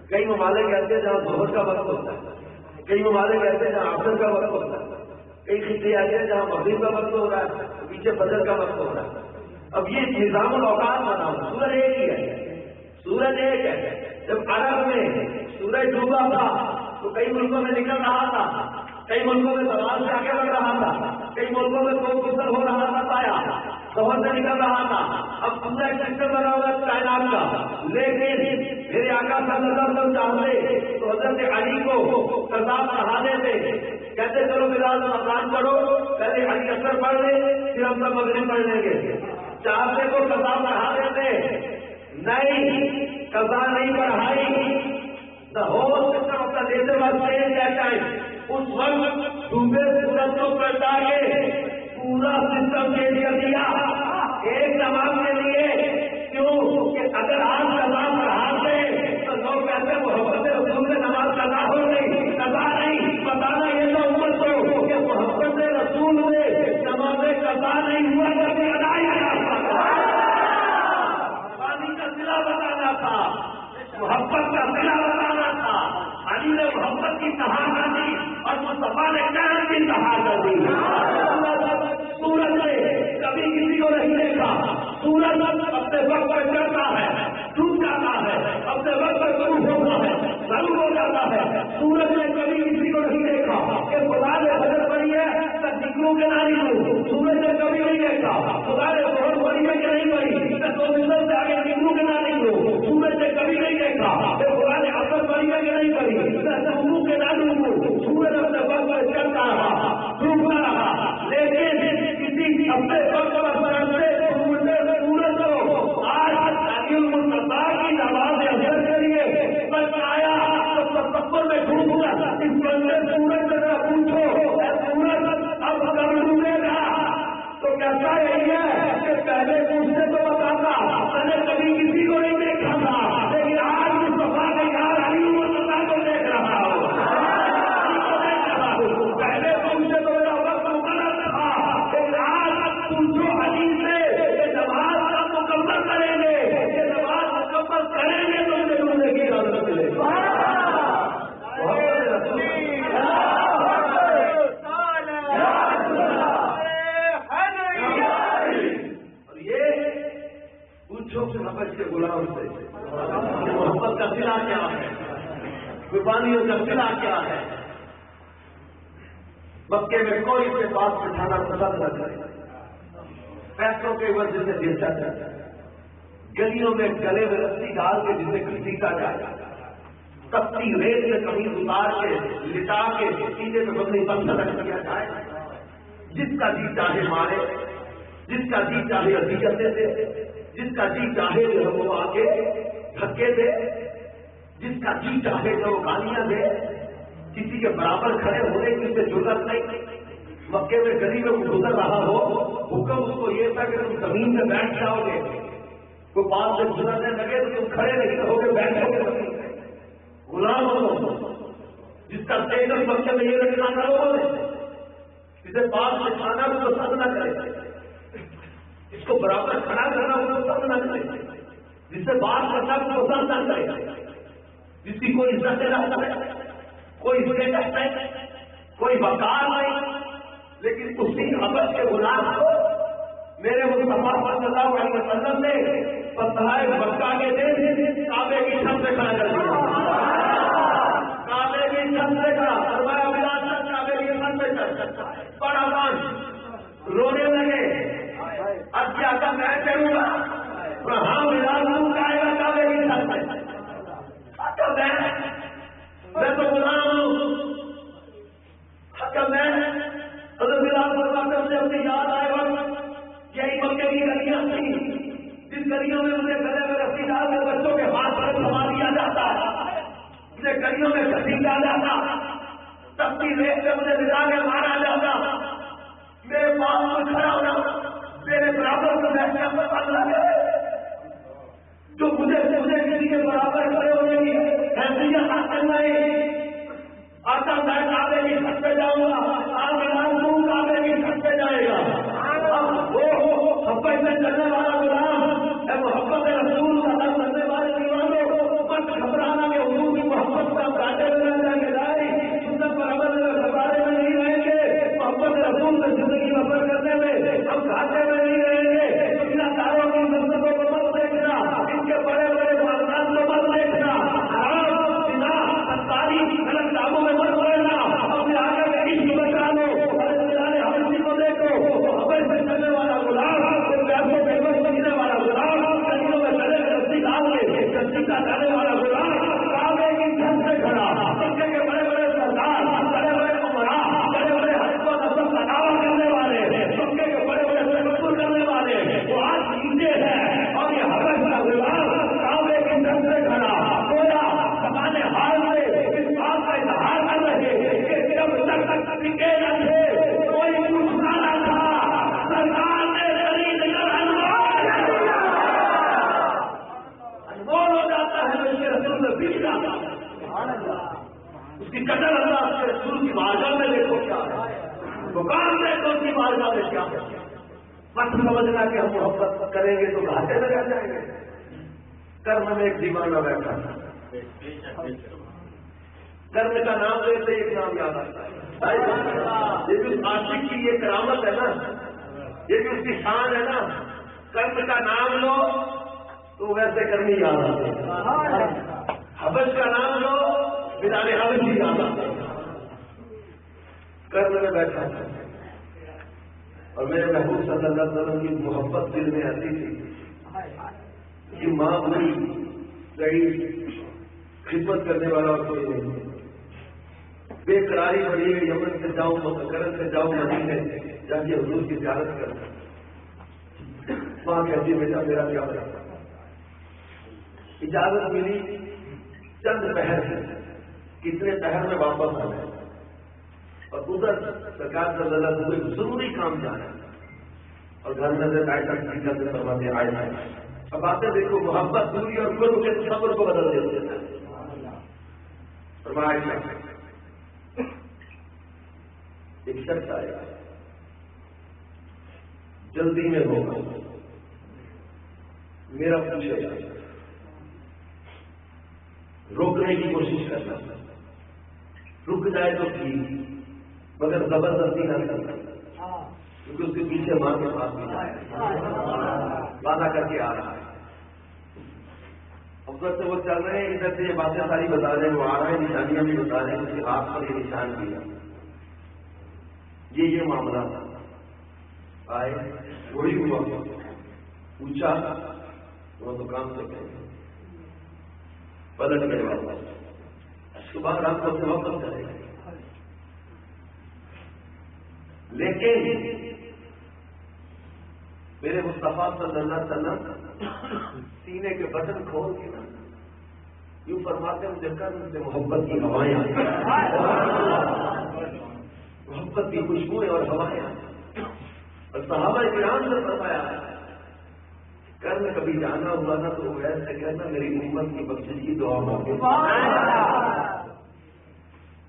[SPEAKER 1] کئی ممالک ایسے ہیں جہاں ظہر کا وقت ہوتا ہے، کئی ممالک ایسے ہیں جہاں عصر کا وقت ہوتا ہے، کئی خطے ایسے ہیں جہاں مغرب کا وقت ہو رہا ہے، پیچھے فجر کا وقت ہو رہا ہے. اب یہ نظام الاوقات بنا ہوا. سورج ایک ہی ہے، سورج ایک ہے. جب عرب میں سورج ڈوبا تھا تو کئی ملکوں میں نکل رہا تھا، کئی ملکوں میں سوال سے آگے بڑھ رہا تھا، کئی ملکوں میں کوئی گزر ہو رہا تھا، پایا شہر سے نکل رہا تھا. اب پورا ایک سسٹم بنا ہوا کائنات کا. لیکن میرے آقا صلی اللہ علیہ وسلم چاہتے تو حضرت علی کو قضا پڑھا دیتے، کہتے چلو بلال اذان پڑھو، پہلے علی اثر پڑھ لیں پھر ہم سب مغرب پڑھ لیں گے. چاہتے کو قضا پڑھا دیتے، نہیں قضا نہیں پڑھائی. دا ہول سسٹم اپنا دیتے وقت اس وقت ڈوبے سورج کو پلٹا کے پورا سسٹم چینج کر دیا ایک جواب کے لیے. کیوں کہ اگر آپ قضا پڑھاتے تو لوگ کہتے محبت رسول سے نماز قضا ہو گئی، قضا نہیں. بتانا یہ تو امت کو کہ محبت رسول سے نماز قضا نہیں ہوا کرتے ادائی پانی کا ضلع بتانا تھا، محبت کا ضلع بتانا تھا. علی نے محبت کی کہا کر دی اور مصطفیٰ نے قیامت کی کہا کر دی. سورج نے کبھی کسی کو نہیں دیکھا. سورج اپنے وقت پر چڑھتا ہے، ڈوب جاتا ہے، اپنے وقت پر غروب ہوتا ہے، غروب ہو جاتا ہے. سورج نے کبھی کسی کو نہیں دیکھا کہ خدا نے حضرت پڑی ہے تو نکلوں کے نہ نکلوں. سورج نے کبھی نہیں دیکھا خدا نے بہت پڑی ہے کہ نہیں پڑی تو مثل سے آگے نکلوں کے نہ نکلوں. سورج نے کبھی نہیں دیکھا کہ خدا نے اثر پڑی ہے کہ نہیں پڑی ڈوبوں کے نہ ڈوبوں. سورج اپنے وقت پر چلتا رہا، ڈوبتا رہا. لیکن کسی اپنے وقت پر چڑھتے ڈوبتے سورج کو آج علی المصطفیٰ کی نماز اثر کے لیے بچایا تو تصور میں ڈوب گیا. اس بندے سورج سے پوچھو اے سورج اب کب ڈوبے گا تو کہتا یہی ہے کہ پہلے پوچھتے تو بتاتا میں نے کبھی کسی کو نہیں دیکھا تھا، لیکن آج مصطفیٰ کے یار علی المصطفیٰ کو دیکھ رہا ہوں. پہلے پوچھتے تو میرا وقت مقرر تھا، لیکن آج پوچھو علی سے کہ نماز کا مکمل کریں گے، کہ نماز مکمل کریں گے تو مجھے ڈوبنے کی اجازت ملے گی. محبت کے غلام سے محبت کا صلہ کیا ہے، قربانیوں کا صلہ کیا ہے. مکے میں کوئی اس کے پاس بٹھانا پسند نہ کرے، پیسوں کے وجہ سے بیچا جائے، گلیوں میں گلے میں رسی ڈال کے جسے گھسیٹا جائے، تپتی ریت میں قمیض اتار کے لٹا کے سینے میں بدلی پتھر رکھ دیا جائے، جس کا جی چاہے مارے، جس کا جی چاہے اذیتیں دے، جس کا جی چاہے جو ہے وہ آ کے دھکے دے، جس کا جی چاہے جو گالیاں دے، کسی کے برابر کھڑے ہونے کی اسے ضرورت نہیں۔ مکے میں گلی میں وہ گزر رہا ہو، حکم اس کو یہ تھا کہ تم زمین میں بیٹھ جاؤ گے، کوئی پاس سے گزرنے لگے تو تم کھڑے نہیں رہو گے، بیٹھو گے زمین میں، غلام ہو۔ جس کا اسٹیٹس مکے میں یہ رکھنا تھا لوگوں نے، اسے پاس سے کھانا بھی پسند نہ کرے، اس کو برابر کھڑا کرنا بھی پسند نہ کرے، جس سے بات کرنا بھی پسند نہ کرے، جس کی کوئی عزت نہ کرے، کوئی اسٹیٹس نہیں، کوئی وقار نہیں، لیکن اسی حبش کے غلام کو میرے مصطفیٰ صلی اللہ علیہ وسلم نے فتح مکہ کے دن کعبے کی چھت سے کھڑا کر دیا، کعبے کی چھت سے کھڑا فرمایا بلال کعبے کی چھت سے کھڑا، بڑا مان رونے لگے، اب کیا تھا میں چڑھوں گا، ہاں بلال آئے گا کعبے کی چھت سے، میں تو غلام ہوں، میں حضرت بلال فرماتے سے اپنی یاد آئے وقت یہی مکے کی گلیاں تھیں جن گلیوں میں مجھے گلے میں رسی ڈال کر بچوں کے ہاتھ پر تھما دیا جاتا، مجھے گلیوں میں گھسیٹا جاتا، تپتی ریت سے مجھے ملا کے مارا جاتا، میرے پاس میں کھڑا ہونا میرے برابر میں بیٹھنا پسند لگے، جو مجھے کسی کے برابر کھڑے ہونے کی حیثیت حاصل نہیں، آتا میں کعبے کی چھت پہ جاؤں گا، آپ تم کعبے کی چھت پہ جائے گا، اب وہ محبت سے چلنے والا غلام اے محبت رسول کا نام کرنے والے دیوانوں، مت گھبرانا کہ حضور کی محبت کا کاٹے میں رہ جائیں گے، نہیں سنت پر عمل میں گھبرانے میں نہیں رہیں گے، محبت رسول سے زندگی بسر کرنے میں ہم گھاٹے میں نہیں رہیں گے، دنیا داروں کی منصبوں کو مت دیکھنا، ان کے بڑے بڑے خاندان کو مت دیکھنا، حرام زنا ستاری غلط کاموں میں مت پڑنا، اپنے آگے میں عشق بچا لو، حبشی کو دیکھو، حبش سے چلنے والا غلام، پیسوں پہ سینے والا غلام، گلیوں میں چلے رسی ڈال کے کسی کا جانے والا غلام، کعبے کی چھت سے کھڑا، مکے کے بڑے بڑے سردار، بڑے بڑے عمراء، بڑے بڑے حج و نسب کا دعویٰ کرنے والے، مکے کے بڑے بڑے تکبر کرنے والے، وہ آج نیچے ہے، اور یہ حبش کا غلام کعبے کی چھت سے کھڑا، گویا زبان حال میں اس بات کا اظہار کر رہے کہ جب تک ٹکے نہ تھے کوئی پوچھنا نہ تھا، سرکار نے خرید کر انمول ہو جاتا ہے، اس کے رسول میں بک جاتا ہے، اس کی قدر اللہ اس کے رسول کی بارگاہ میں دیکھو کیا ہے، دکان دیکھو اس کی بارگاہ میں کیا ہے، مت سمجھنا کہ ہم محبت کریں گے تو گھاٹے میں رہ جائیں گے۔ کرم میں ایک دیوانہ بیٹھا تھا، کرم کا نام لیتے ایک نام یاد آتا ہے، یہ جو عاشق کی یہ کرامت ہے نا، یہ جو اس کی شان ہے نا، کرم کا نام لو تو ویسے کرمی یاد آتے ہیں، حبش کا نام لو بلال حبشی یاد آتے ہیں۔ کرم میں بیٹھا تھا اور میرے محبوب صلی اللہ علیہ وسلم کی محبت دل میں آتی تھی کہ ماں بھائی گئی خدمت کرنے والا اور کوئی نہیں، بے قراری بڑی ہے، یمن سے جاؤ مکرن سے جاؤ مدینے جا کے حضور کی زیارت کر، ماں کہتی بیٹا میرا کیا بتا، اجازت ملی چند پہر سے، کتنے پہر میں واپس آ گئے، اور ادھر سرکار صلی اللہ علیہ وسلم ضروری کام جانا اور گھر میں سے فرماتے آئے، اب آتے دیکھو محبت دوری اور قرب کے صبر کو بدل دیتے ہیں، فرمایا ایک شخص آئے گا جلدی میں ہوگا، میرا پوچھے گا، روکنے کی کوشش کرنا، رک جائے تو ٹھیک مگر زبردستی نہ کرنا، کیونکہ اس کے پیچھے ماں کے پاس بھی جائے، وعدہ کر کے آ رہا ہے، افسر سے وہ چل رہے ہیں، ادھر سے یہ باتیں ساری بتا رہے ہیں، وہ آ رہے ہیں، نشانیاں بھی بتا رہے ہیں، اس کے ہاتھ پر یہ نشان کیا، یہ معاملہ آئے وہی ہوا، پوچھا وہ دکان سے کہیں پلٹ گئے واپس، صبح رات کو سے واپس چلے گئے. لیکن میرے مصطفیٰ صلی اللہ علیہ وسلم سینے کے بٹن کھول کے نا یوں فرماتے ہیں، مجھے کر سے محبت کی ہوائیں، محبت کی خوشبوئیں اور ہوائیں. اور صحابہ کرام نے فرمایا کرنے کبھی جانا ہوا نا تو ویسے کہنا میری امت کی بخشش کی دعا مانگے.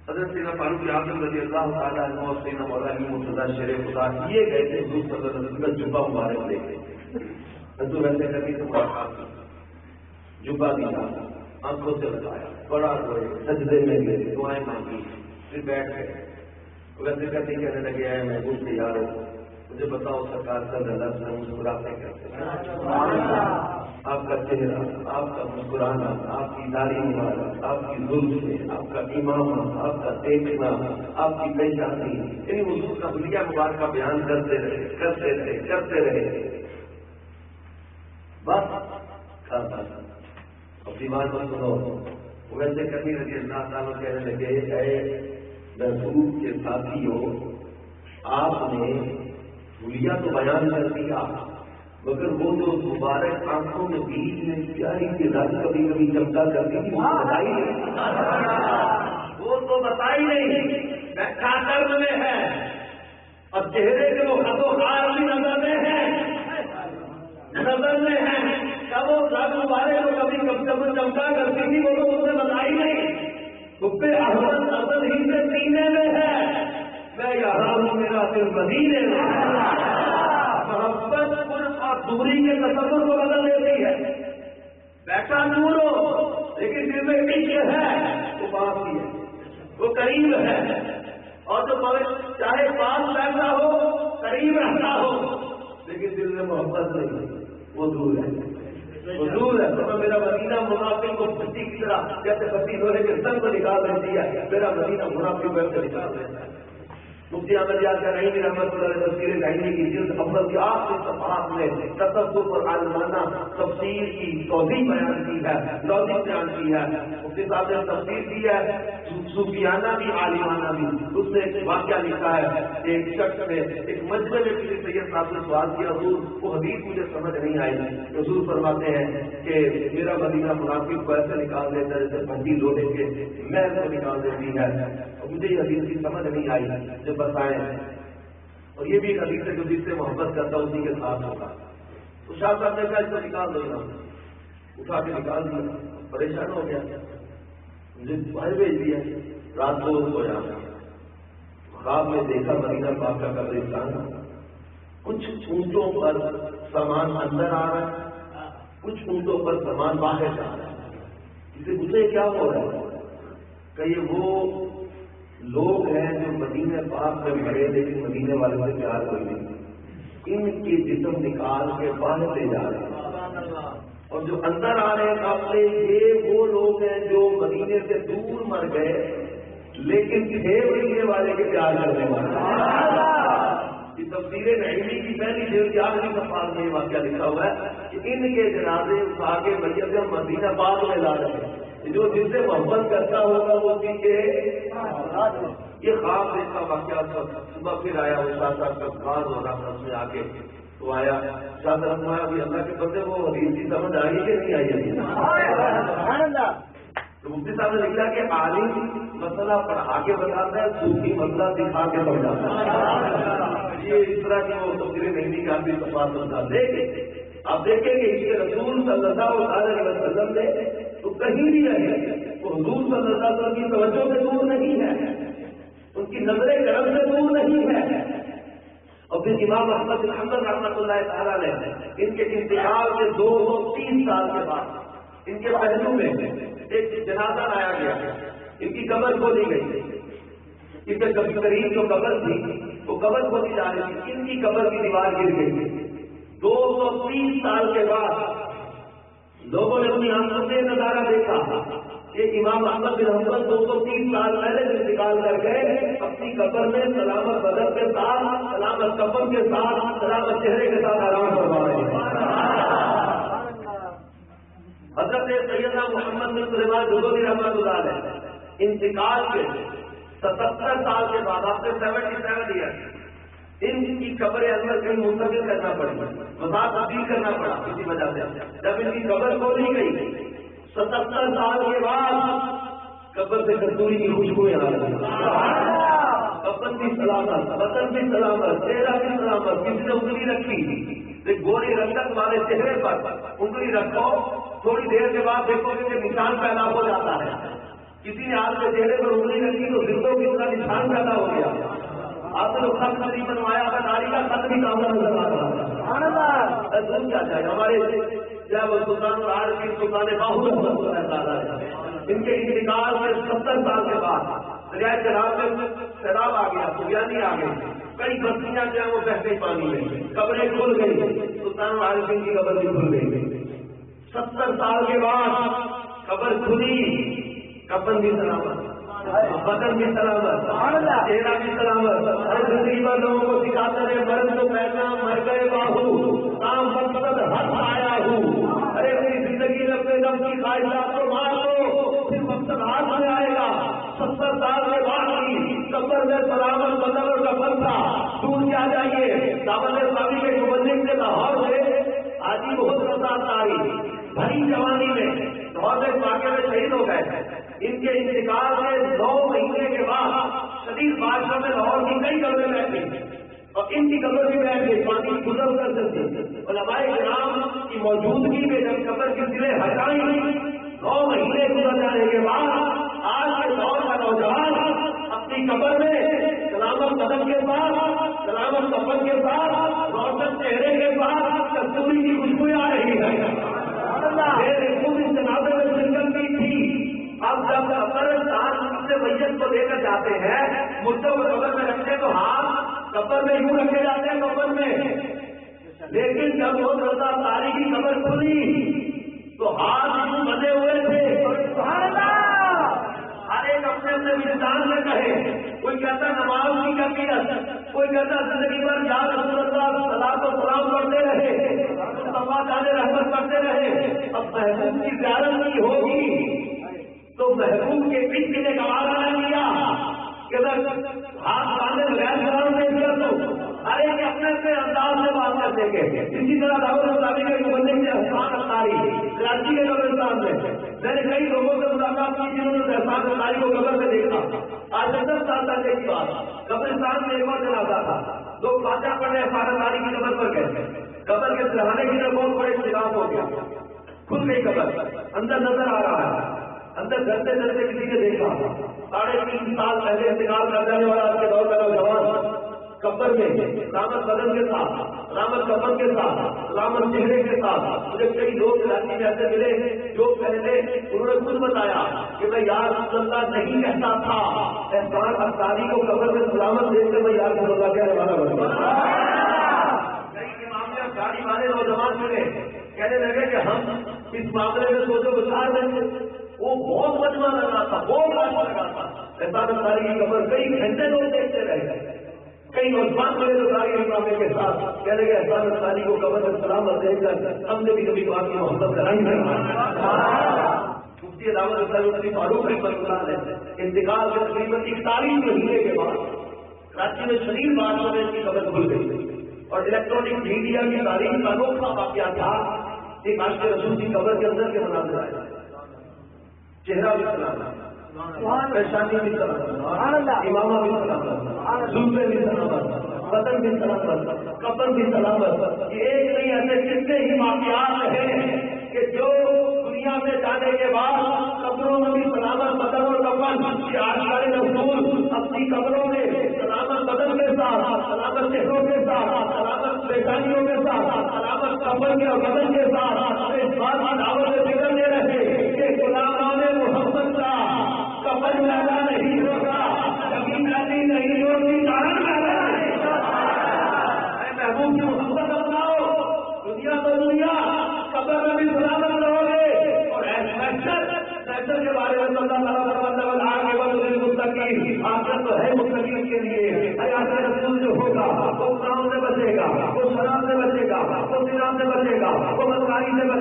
[SPEAKER 1] حضرت سیدنا فاروق اعظم رضی اللہ تعالیٰ عنہ اور سیدنا مولانا مرتضیٰ شیر خدا یہ گئے تھے حضور صلی اللہ علیہ وسلم کا جبہ مبارک لے کے. حضور ایسے کبھی سے ملاقات کی، جبہ دیا، آنکھوں سے لگایا، بڑا روئے، سجدے میں گئے، دعائیں مانگی، پھر بیٹھ گئے. ویسے کہتے کہنے لگے آئے محبوب سے یار مجھے بتاؤ سرکار صلی اللہ علیہ وسلم مسکراتے کہتے آپ کا چہرہ، آپ کا مسکرانا، آپ کی داڑھی مبارک، آپ کی زلفیں، آپ کا امامہ، آپ کا دیکھنا، آپ کی پہچانی، یعنی حضور کا حلیہ مبارک کا بیان کرتے رہے کرتے رہے کرتے رہے. بس اب دیوار پر سنو. ویسے کبھی رضی اللہ تعالیٰ کہنے لگے اے رسول کے ساتھیوں آپ نے حلیہ تو بیان کر دیا مگر وہ جو مبارک آنکھوں میں بیچ میں پیاری کے رنگ کبھی کبھی چمکا کرتی تھی وہ بتائی نہیں، وہ تو بتائی نہیں. بیٹھا کرم میں ہے اور چہرے کے وہ خط و خار بھی نظر میں ہے، نظر میں ہے. کب وہ رنگ مبارک کو کبھی کبھی چمکا کرتی تھی وہ تو اس نے بتائی نہیں. خبے احمد اصل ہی سے سینے میں ہے، میں یہاں ہوں میرا دل مدینے میں. محبت اور دوری کے تصور کو بدل دیتی ہے. بیٹھا دور ہو لیکن دل میں عشق ہے، وہ پاس ہی ہے، وہ قریب ہے. اور جو چاہے پاس بیٹھا ہو قریب رہتا ہو لیکن دل میں محبت نہیں، وہ دور ہے، وہ دور ہے. تو میرا مدینہ منافق کو بچی کی طرح جیسے بچی لوہے کے سن کو نکال دیتی ہے، میرا مدینہ منافق ویسے نکال دیتا ہے. مفتی احمد یاد کر رہی رحمۃ اللہ علیہ تفسیر گاہنی کی جلد اول کی آخری صفحات میں تصوف اور عالمانہ تفسیر کی توضیح بیان کی ہے، لاجک بیان کی ہے. مفتی صاحب نے تفسیر کی ہے صوفیانہ بھی عالمانہ بھی. اس نے ایک واقعہ لکھا ہے، ایک شخص نے ایک مجمع میں کسی سید صاحب نے سوال کیا حضور وہ حدیث مجھے سمجھ نہیں آئی. حضور فرماتے ہیں کہ میرا مدینہ منافق کو ایسے نکال دیتا ہے جیسے بھٹی لوہے کے محل کو نکال دیتی ہے. مجھے یہ حدیث کی سمجھ نہیں آئی جب بتائیں. اور یہ بھی ایک حدیث ہے جو جس سے محبت کرتا اسی کے ساتھ ہوگا. تو شاہ صاحب نے کہا اس کو نکال دو نا، اٹھا کے نکال دیا. پریشان ہو گیا، مجھے باہر بھیج دیا. رات کو سو جانا، خواب میں دیکھا مدینہ پاک کا قبرستان، کچھ اونٹوں پر سامان اندر آ رہا ہے، کچھ اونٹوں پر سامان باہر جا رہا ہے. اسے پوچھے کیا ہو رہا ہے؟ کہ یہ وہ لوگ ہیں جو مدینہ پاک میں مرے لیکن مدینے والے سے پیار کوئی نہیں، ان کے جسم نکال کے باہر لے جا رہے ہیں. اور جو اندر آ رہے ہیں آپ نے یہ وہ لوگ ہیں جو مدینے سے دور مر گئے لیکن تھے مدینے والے کے پیار کرنے والے. یہ تفسیر نعیمی کی پہلی جلد آخری صفحات میں یہ واقعہ لکھا ہوا ہے کہ ان کے جنازے اٹھا کے میت مدینہ پاک میں لا رہے ہیں. جو جس سے محبت کرتا ہوگا وہ اسی کے یہ خواب دیکھا واقعہ. صبح پھر آیا وہ شاہ صاحب کا خاص ہو رہا تھا، اس میں آ کے تو آیا شاہ صاحب نے ابھی اللہ کے بندے وہ حدیث کی سمجھ آئی کہ نہیں آئی؟ تو مفتی صاحب نے لکھا کہ عالم مسئلہ پڑھا کے بتاتا ہے، صوفی مسئلہ دکھا کے سمجھاتا ہے. یہ اس طرح کی وہ تفسیر نہیں کا بھی تفاصل سمجھاتے. آپ دیکھیں گے اس کے رسول صلی اللہ علیہ وسلم نے تو کہیں بھی رہے وہ حضور صلی اللہ علیہ وسلم کی توجہ سے دور نہیں ہے، ان کی نظر کرم سے دور نہیں ہے. اور پھر امام احمد بن حنبل رحمۃ اللہ تعالیٰ نے ان کے انتقال کے 230 سال کے بعد ان کے پہلو میں ایک جنازہ لایا گیا، ان کی قبر کھودی گئی. ان کے کبھی قریب جو قبر تھی وہ قبر کھودی جا رہی تھی، ان کی قبر کی دیوار گر گئی. 230 سال کے بعد لوگوں نے اپنی آنکھوں سے نظارہ دیکھا یہ امام احمد بن حنبل 230 سال پہلے انتقال کر گئے، اپنی قبر میں سلامت بدن کے ساتھ، سلامت کفن کے ساتھ، سلامت چہرے کے ساتھ آرام فرما رہے ہیں۔ حضرت سیدنا محمد بن سلیمان جوزی رحمۃ اللہ علیہ انتقال کے 77 سال کے بعد، آپ نے 77 ایئر، ان کی قبر اندر کہیں منتقل کرنا پڑی، مزار تبدیل کرنا پڑا کسی وجہ سے۔ جب ان کی قبر کھولی گئی 77 سال کے بعد، قبر سے کستوری کی خوشبوئیں آ رہی، کفن بھی سلامت، بدن بھی سلامت، چہرہ بھی سلامت، کسی نے انگلی رکھی، گوری رنگت والے چہرے پر انگلی رکھو، تھوڑی دیر کے بعد دیکھو کہ نشان پیدا ہو جاتا ہے۔ کسی نے آپ کے چہرے پر انگلی رکھی تو زندوں کی طرح نشان پیدا ہو گیا۔ آپ نے خط نہیں بنوایا تھا، ناری کا خط بھی کام نظر آ رہا ہے۔ دور کیا جائے، ہمارے جب سلطان العارفین سلطان باہو رحمۃ اللہ تعالیٰ ہے، ان کے انتقال میں 70 سال کے بعد دریائے چناب میں سیلاب آ گیا، سویانی آ گئی، کئی بستیاں جو ہیں وہ بہ گئی پانی میں، قبریں کھل گئی، سلطان العارفین کی قبر بھی کھل گئی۔ 70 سال کے بعد قبر کھلی، کفن بھی سلامت، بدن بھی سلامت، چہرہ بھی سلامت۔ ہر زندگی بھر لوگوں کو سکھاتے رہے، مرد تو پہنا مر گئے باہو، کام مقصد ہر آیا ہوں۔ ارے میری زندگی میں اپنے دم کی خواہشات کو مار دو، پھر مقصد ہاتھ میں آئے گا۔ 70 سال کے بعد کی قبر میں سلامت بدن اور کفن تھا، دور کیا جائیے۔ دعوت اسلامی کے مبلغ سے لاہور سے آج ہی بہت رسات آئی، بھری جوانی میں لاہور سے واقعے میں شہید ہو گئے۔ ان کے انتقال سے 9 مہینے کے بعد شدید بارشوں میں لاہور کی کئی قبریں بیٹھی اور ان کی قبر بھی بیٹھ گئی، پانی گزر کر سکتی۔ علماء کرام کی موجودگی میں جب قبر کی سلیں ہٹائی، 9 مہینے گزر جانے کے بعد آج کے دور کا نوجوان اپنی قبر میں سلامت بدن کے ساتھ، سلامت کفن کے ساتھ، روشن چہرے کے ساتھ کستوری کی خوشبوئیں آ رہی ہے۔ خود اس جنازے میں شرکت کی تھی۔ اب جب قبرستان اپنے میت کو لے کر جاتے ہیں، مردوں کو قبر میں رکھتے تو ہاتھ قبر میں یوں رکھے جاتے ہیں قبر میں، لیکن جب وہ رضا تاری کی قبر کھلی تو ہاتھ یوں بندے ہوئے تھے۔ سبحان اللہ! ہر ایک اپنے اپنے وجدان میں کہے، کوئی کہتا نماز کی کیفیت، کوئی کہتا زندگی بھر یا رسول اللہ صلاۃ و سلام پڑھتے رہے، مصطفیٰ جان رحمت پڑھتے رہے۔ اب محبوب کی زیارت نہیں ہوگی تو محبوب کے عشق نے گوارا نہ کیا کہ ہاتھ باندھے بغیر سلام نہیں کیا تو ہر ایک اپنے اپنے انداز سے بات کرتے گئے۔ اسی طرح دعوت اسلامی کے مبلغ سے احسان اختاری کراچی کے قبرستان میں نے کئی لوگوں سے ملاقات کی جنہوں نے احسان اختاری کو قبر میں دیکھا۔ آج 10 سال پہلے کی بات، قبرستان میں ایک اور جنازہ تھا، لوگ فاتحہ پڑھنے احسان اختاری کی قبر پر گئے، قبر کے سرہانے کی طرف بہت بڑے اختلاف ہو گیا، کھل گئی قبر، اندر نظر آ رہا ہے، اندر چلتے چلتے کسی نے دیکھا 3.5 سال پہلے انتقال کر جانے والا آج کے دور کا نوجوان قبر میں سلامت بدن کے ساتھ، سلامت کفن کے ساتھ، سلامت چہرے کے ساتھ۔ مجھے کئی لوگ کراچی میں ایسے ملے جو پہلے انہوں نے خود بتایا کہ میں یا رسول اللہ نہیں کہتا تھا، احسان اختاری کو قبر میں سلامت دیکھ کر میں یا رسول اللہ کہنے والا بن گیا۔ کئی معاملے گاڑی والے نوجوان ملے، کہنے لگے کہ ہم اس معاملے میں سوچو بچار دیں گے۔ وہ بہت مجمع لگا تھا، بہت راج لگا تھا، احسان اختاری کی قبر کئی گھنٹے لوگ دیکھتے رہے۔ کئی نوجوان میرے تو ساری اسلامے کے ساتھ کہنے کے احسان اختاری کو قبر میں سلامت دیکھ کر ہم نے بھی کبھی بات کی محبت کا رنگ مفتی دعوت اسلامی فاروق رحمۃ اللہ نے انتقال کے تقریباً 41 مہینے کے بعد کراچی میں شدید بارشوں میں اس کی قبر کھل گئی اور الیکٹرانک میڈیا کی تاریخ کا انوکھا واقعہ تھا۔ ایک عاشق رسول کی قبر کے اندر کے مناظر آئے، چہرہ بھی سلامت، پریشانی بھی سلامت، امامہ بھی سلامت، زلفے بھی سلامت، بدن بھی سلامت، کفن بھی سلامت۔ یہ ایک نہیں، ایسے کتنے ہی واقعات ہیں کہ جو دنیا میں جانے کے بعد قبروں میں بھی سلامت بدن اور کفن، یہ عاشقان رسول اپنی قبروں میں سلامت بدن کے ساتھ، سلامت چہروں کے ساتھ، سلامت پریشانیوں کے ساتھ، سلامت کفن کے اور بدن کے ساتھ اس بات کی دعوت فکر دے رہے کہ غلامان محمد کا کفن میلا نہیں ہوگا، کبھی میلی نہیں ہوگی، جان میلا نہیں ہوگا۔ محبوب کی محبت اپناؤ، دنیا تو دنیا، قبر میں بھی سلامت رہو گے اور محشر کے بارے میں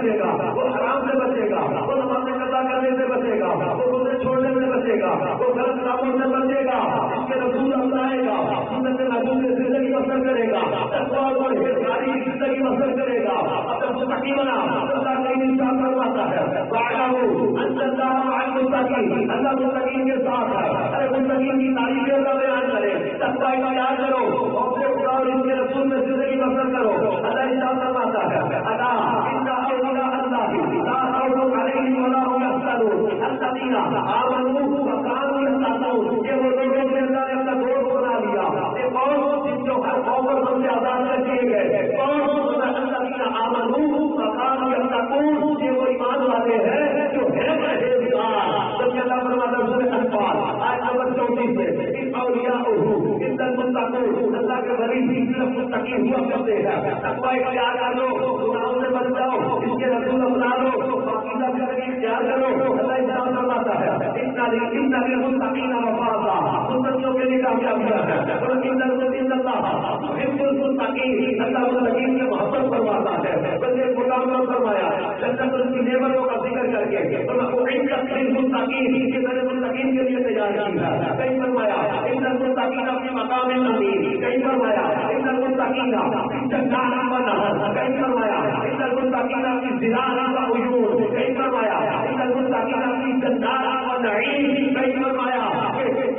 [SPEAKER 1] بچے گا، وہ حرام سے بچے گا، وہ نماز قضا کرنے سے بچے گا، وہ روزے چھوڑنے سے بچے گا، وہ غلط کاموں سے بچے گا، اس کے رسول اپنائے گا، سنت محبوب سے زندگی بسر کرے گا، تقویٰ اور پرہیزگاری کی زندگی بسر کرے گا، اپنا متقی بنا۔ اللہ کہیں انسان فرماتا ہے وَاعْلَمُوا أَنَّ اللَّهَ مَعَ الْمُتَّقِينَ، اللہ متقین کے ساتھ ہے۔ ارے متقین کی تعریفیں اللہ بیان کرے، تقویٰ اختیار کرو، اپنے خدا اور اس کے رسول میں زندگی بسر کرو۔ اللہ انسان فرماتا ہے الا ان اولیاء اللہ لا خوف علیہم ولا هم يحزنون الذین آمنوا وكانوا يتقون، یہ وہ لوگ ہیں کہ اللہ نے اپنا دوست بنا لیا، یہ کون جن جو ہر قوم اور ہم سے آزاد کر دیے گئے، کون الذین آمنوا وكانوا يتقون، یہ وہ ایمان والے ہیں جو ہیں پرہیزگار۔ جب اللہ فرماتا ہے سورہ انفال آیت نمبر 34 میں ان اولیاءہ ان المتقون، اللہ کے ولی بھی صرف متقی ہوا کرتے ہیں۔ تقویٰ اختیار کر لو، گناہوں سے بچ جاؤ، اس کے رسول اپنا لو، پاکیزہ زندگی اختیار کرو۔ اللہ انسان فرماتا ہے ان للمتقین مفازا، متقیوں کے لیے کامیابیاں ہیں۔ اور ان اللہ يحب المتقین، اللہ متقین کی محبت فرماتا ہے۔ بس ایک مقام پر فرمایا جنت اس کی نعمتوں کا ذکر کر کے اعدت للمتقین، یہ میں نے متقین کے لیے تیار کی ہے۔ کہیں فرمایا ان المتقین اپنے مقام امین، کہیں فرمایا ان المتقین جنات و نہر، کہیں فرمایا ان المتقین کی ظلال و عیون، کہیں فرمایا ان المتقین کی جنات و نعیم، کہیں فرمایا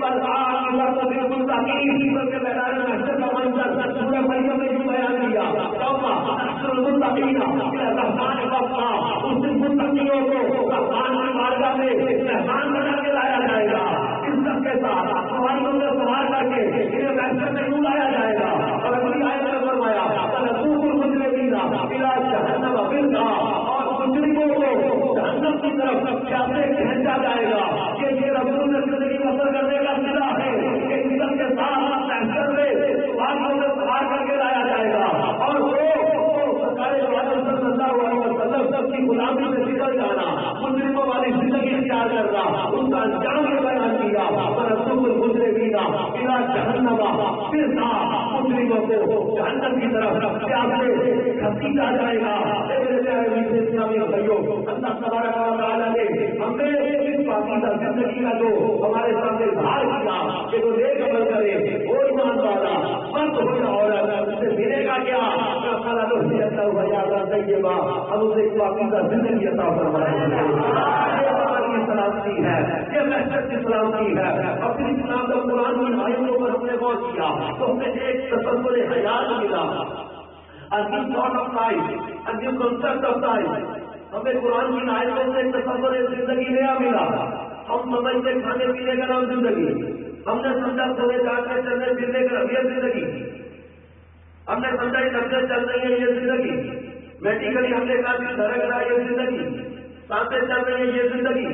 [SPEAKER 1] والعاقبۃ للمتقین، بلکہ میدان محشر کا منظر سورہ مریم میں یوں بیان کیا یوم نحشر المتقین الی الرحمن وفدا، اس دن متقیوں کو رحمان کی بارگاہ میں مہمان بنا کے لایا جائے گا، عزت کے ساتھ سواریوں میں سوار کر کے انہیں محشر میں یوں لایا جائے گا۔ اور اگلی آیت میں فرمایا فنسوق المجرمین الی جہنم وردا، اور مجرموں کو جہنم کی طرف کیسے کھینچا جائے گا۔ یہ رسول نے زندگی بسر کرنے کا صلہ ہے کہ عزت کے ساتھ محشر میں سواریوں میں سوار کر کے لایا جائے گا، اور وہ صلی اللہ علیہ وسلم سب کی غلامی سے نکل جانا، مجرموں والی زندگی اختیار کرنا، ان کا انجام یہ بیان کیا فنسوق المجرمین الی جہنم وردا، مجرموں کو جہنم کی طرف پیاسے گھسیٹا جائے گا۔ اسلامی بھائیوں، اللہ تبارک و تعالیٰ نے ہمیں اس پاکیزہ زندگی کا جو ہمارے سامنے اظہار کیا کہ جو نیک عمل کرے وہ ایمان والا مرد ہو یا عورت، اسے ملے گا کیا؟ ہم اسے ایک پاکیزہ زندگی عطا فرمائیں۔ یہ ہماری سلامتی ہے، یہ محشر کی سلامتی ہے۔ اور پھر اسلام کا قرآن کی آیتوں پر ہم نے غور کیا تو ہمیں ایک تصور حیات ملا، a new thought of life, a new concept of life۔ ہمیں قرآن کی آیتوں سے تصور زندگی نیا ملا۔ ہم سمجھتے کھانے پینے کا نام زندگی، ہم نے سمجھا سونے جاگنے چلنے پھرنے کا یہ زندگی، ہم نے سمجھا یہ نقشے چل رہی ہے یہ زندگی، میڈیکلی ہم نے کہا کہ دھڑک رہا ہے یہ زندگی، سانسیں چل رہی ہے یہ زندگی،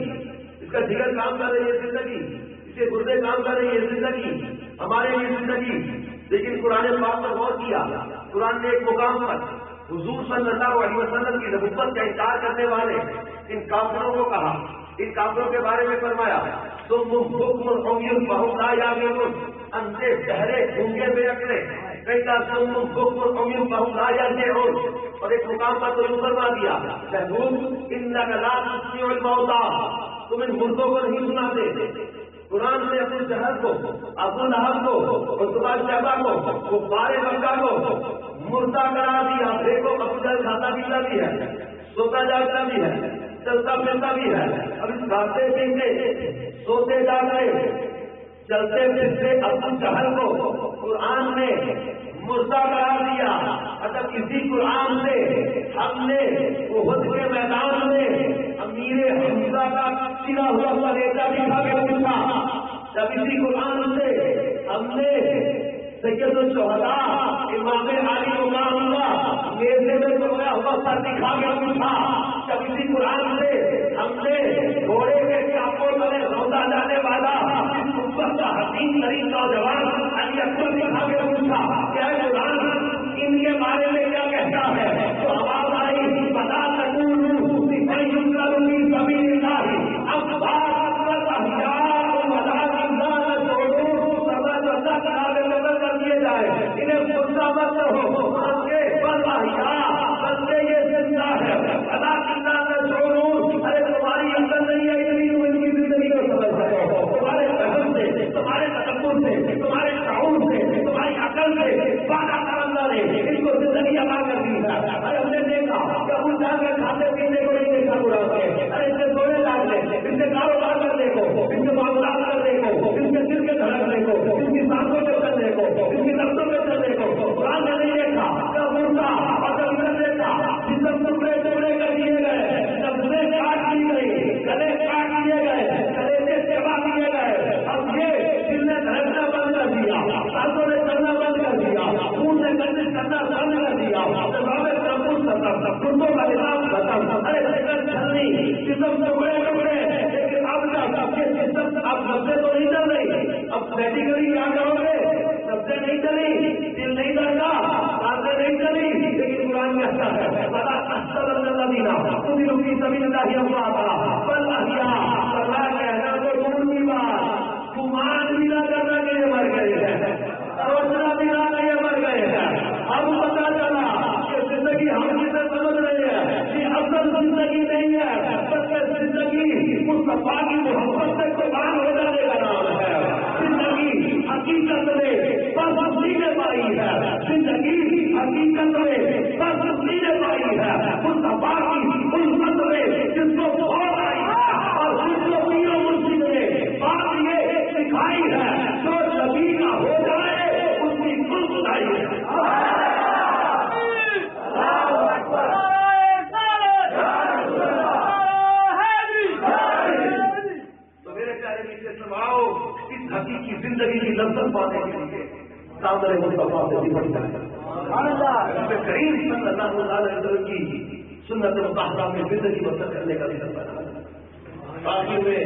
[SPEAKER 1] اس کا جگر کام کر رہی ہے یہ زندگی، اس کے گردے کام کر رہی ہے یہ زندگی، ہمارے یہ زندگی۔ لیکن قرآن پاک پر غور کیا، قرآن نے ایک مقام پر حضور صلی اللہ علیہ وسلم کی نبوت کا انکار کرنے والے ان کافروں کو کہا، ان کافروں کے بارے میں فرمایا تم حکم قوم بہت لا اندھے بہرے گونگے بے عقلے، کئی کا تم حکم قوم بہت لا جاتے ہو، اور ایک مقام پر تو یوں فرما دیا محبوب انک لا تسمع الموتى، تم ان مردوں کو نہیں سناتے۔ قرآن نے ابو جہل کو، ابو لہب کو، عتبہ شیبہ کو، کفار مکہ کو مردہ قرار دیا۔ دیکھو ابو جہل کھاتا پیتا بھی ہے، سوتا جاگتا بھی ہے، چلتا پھرتا بھی ہے، اب اس کھاتے پیتے سوتے جاگتے چلتے پھرتے ابو جہل کو قرآن نے مردہ قرار دیا۔ اگر اسی قرآن سے ہم نے احد کے میدان میں امیر حمزہ کا سلا ہوا کلیجہ دکھا کے پوچھا، جب اسی قرآن سے ہم نے سید الشہداء امام علی مقام کا میزے میں سویا ہوا سر دکھا کے پوچھا، جب اسی قرآن سے ہم نے گھوڑے کے چاپوں میں روزہ جانے والا اس امت کا حسین ترین نوجوان علی اکبر دکھا کے پوچھا کیا قرآن ان کے بارے میں کیا کہتا ہے، تو آواز آئی بتا سکوں زمین اب بات کر دیے جائے، انہیں غصہ مت ہو، بندے یہ زندہ ہے، جسم سے بڑے ٹکڑے، لیکن اب نبزے تو نہیں چل رہی، اب میڈیکلی کیا کرو گے؟ نبزے نہیں چلی، دل نہیں چلتا، سانسیں نہیں چلی، لیکن قرآن میں ایسا ہے بڑا احسن الذین قتلوا فی سبیل اللہ امواتا بل احیاء، اللہ کہنا تو دور کی بات، گمان بھی نہ کرنا کہ یہ مر گئے ہیں، سوچنا بھی نہ کہ یہ مر گئے ہیں، اب پتا چلا کہ زندگی ہم جسے سمجھ رہے ہیں یہ اصل زندگی نہیں ہے، بلکہ زندگی مصطفیٰ کی محبت سے قربان ہو جانے کا نام ہے، زندگی حقیقت میں بس اسی نے پائی ہے، زندگی حقیقت میں بس اسی نے پائی ہے، مصطفیٰ کی الفت میں جس کو بہت آئی ہے اور جس کو پیرو مرشد نے بات یہ سکھائی ہے جو نبی کا ہو جائے اس کی کل خدائی ہے۔ حقیقی زندگی کی لذت پانے کے لیے سامنے مصطفیٰ سے نمٹ جائے، کریم صلی اللہ علیہ وسلم کی سنت مطہرہ میں زندگی بسر کرنے کا بھی بنا۔ آخر میں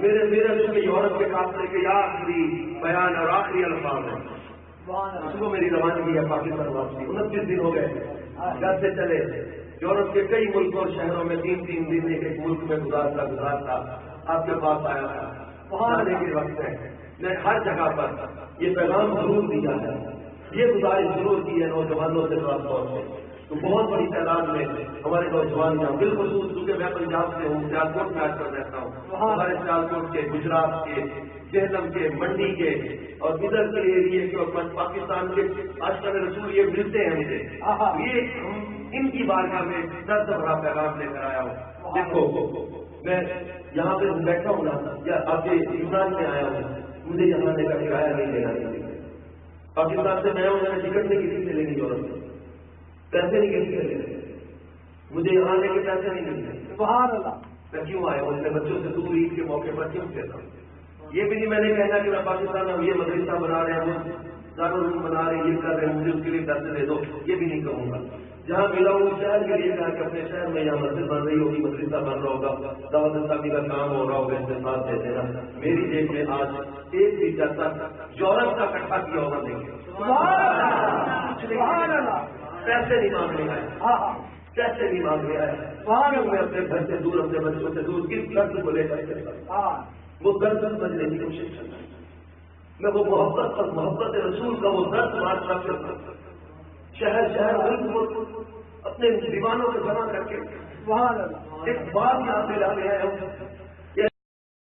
[SPEAKER 1] میرے صبح یورپ کے قافلے کے آخری بیان اور آخری الفاظ ہیں۔ صبح میری روانگی ہے پاکستان واپسی، 29 دن ہو گئے گھر سے چلے، یورپ کے کئی ملکوں اور شہروں میں 3 دن ایک ملک میں گزارتا آپ کے پاس آیا تھا، آنے کے وقت ہے میں ہر جگہ پر یہ پیغام ضرور دیا ہے، یہ گزارش ضرور کی ہے نوجوانوں سے خاص طور سے، تو بہت بڑی تعداد میں ہمارے نوجوان یہاں بالخصوص کیونکہ میں پنجاب سے ہوں، سیالکوٹ میں آج کل رہتا ہوں، ہمارے سیالکوٹ کے، گجرات کے، جہلم کے، منڈی کے اور ادھر کے ایریے کے اور پاکستان کے آج کل رسول یہ ملتے ہیں مجھے، یہ ان کی بارگاہ میں درد بھرا پیغام لے کر آیا ہوں۔ دیکھو میں یہاں پہ بیٹھا ہوں نا یا آپ کے یونان میں آیا ہوں، مجھے یہاں آنے کا کرایہ نہیں دینا چاہیے، پاکستان سے میں نے ٹکٹ نہیں کسی سے لینی یورپ سے، پیسے نہیں کسی سے لینے، مجھے یہاں آنے کے پیسے نہیں ملتے، سبحان اللہ، میں کیوں آیا ہوں اپنے بچوں سے دور عید کے موقع پر کیوں کہتا ہوں؟ یہ بھی نہیں میں نے کہنا کہ میں پاکستان میں یہ مدرسہ بنا رہے ہیں، وہ دارالعلوم بنا رہے ہیں، یہ کر رہے ہیں، مجھے اس کے لیے پیسے دے دو، یہ بھی نہیں کہوں گا۔ جہاں ملا ہوں شہر کے لیے کہا کہ اپنے شہر میں یہاں مسجد بن رہی ہوگی، مدرسہ بن رہا ہوگا، دعوت اسلامی کا کام ہو رہا ہوگا، اس کے ساتھ دے دینا۔ میری جیب میں آج ایک بھی پیسہ یورپ کا اکٹھا کیا ہوگا نہیں، پیسے نہیں مانگنے آئے، پیسے نہیں مانگنے آئے، میں اپنے گھر سے دور، اپنے بچوں سے دور کس درد کو لے کر کے وہ درد سمجھنے کی کوشش کرتا ہوں میں، وہ محبت اور محبت رسول کا وہ درد معاشرہ کرتا ہوں، شہر ملک اپنے دیوانوں کو جمع کر کے ایک بات یہاں پہ لا گیا ہے،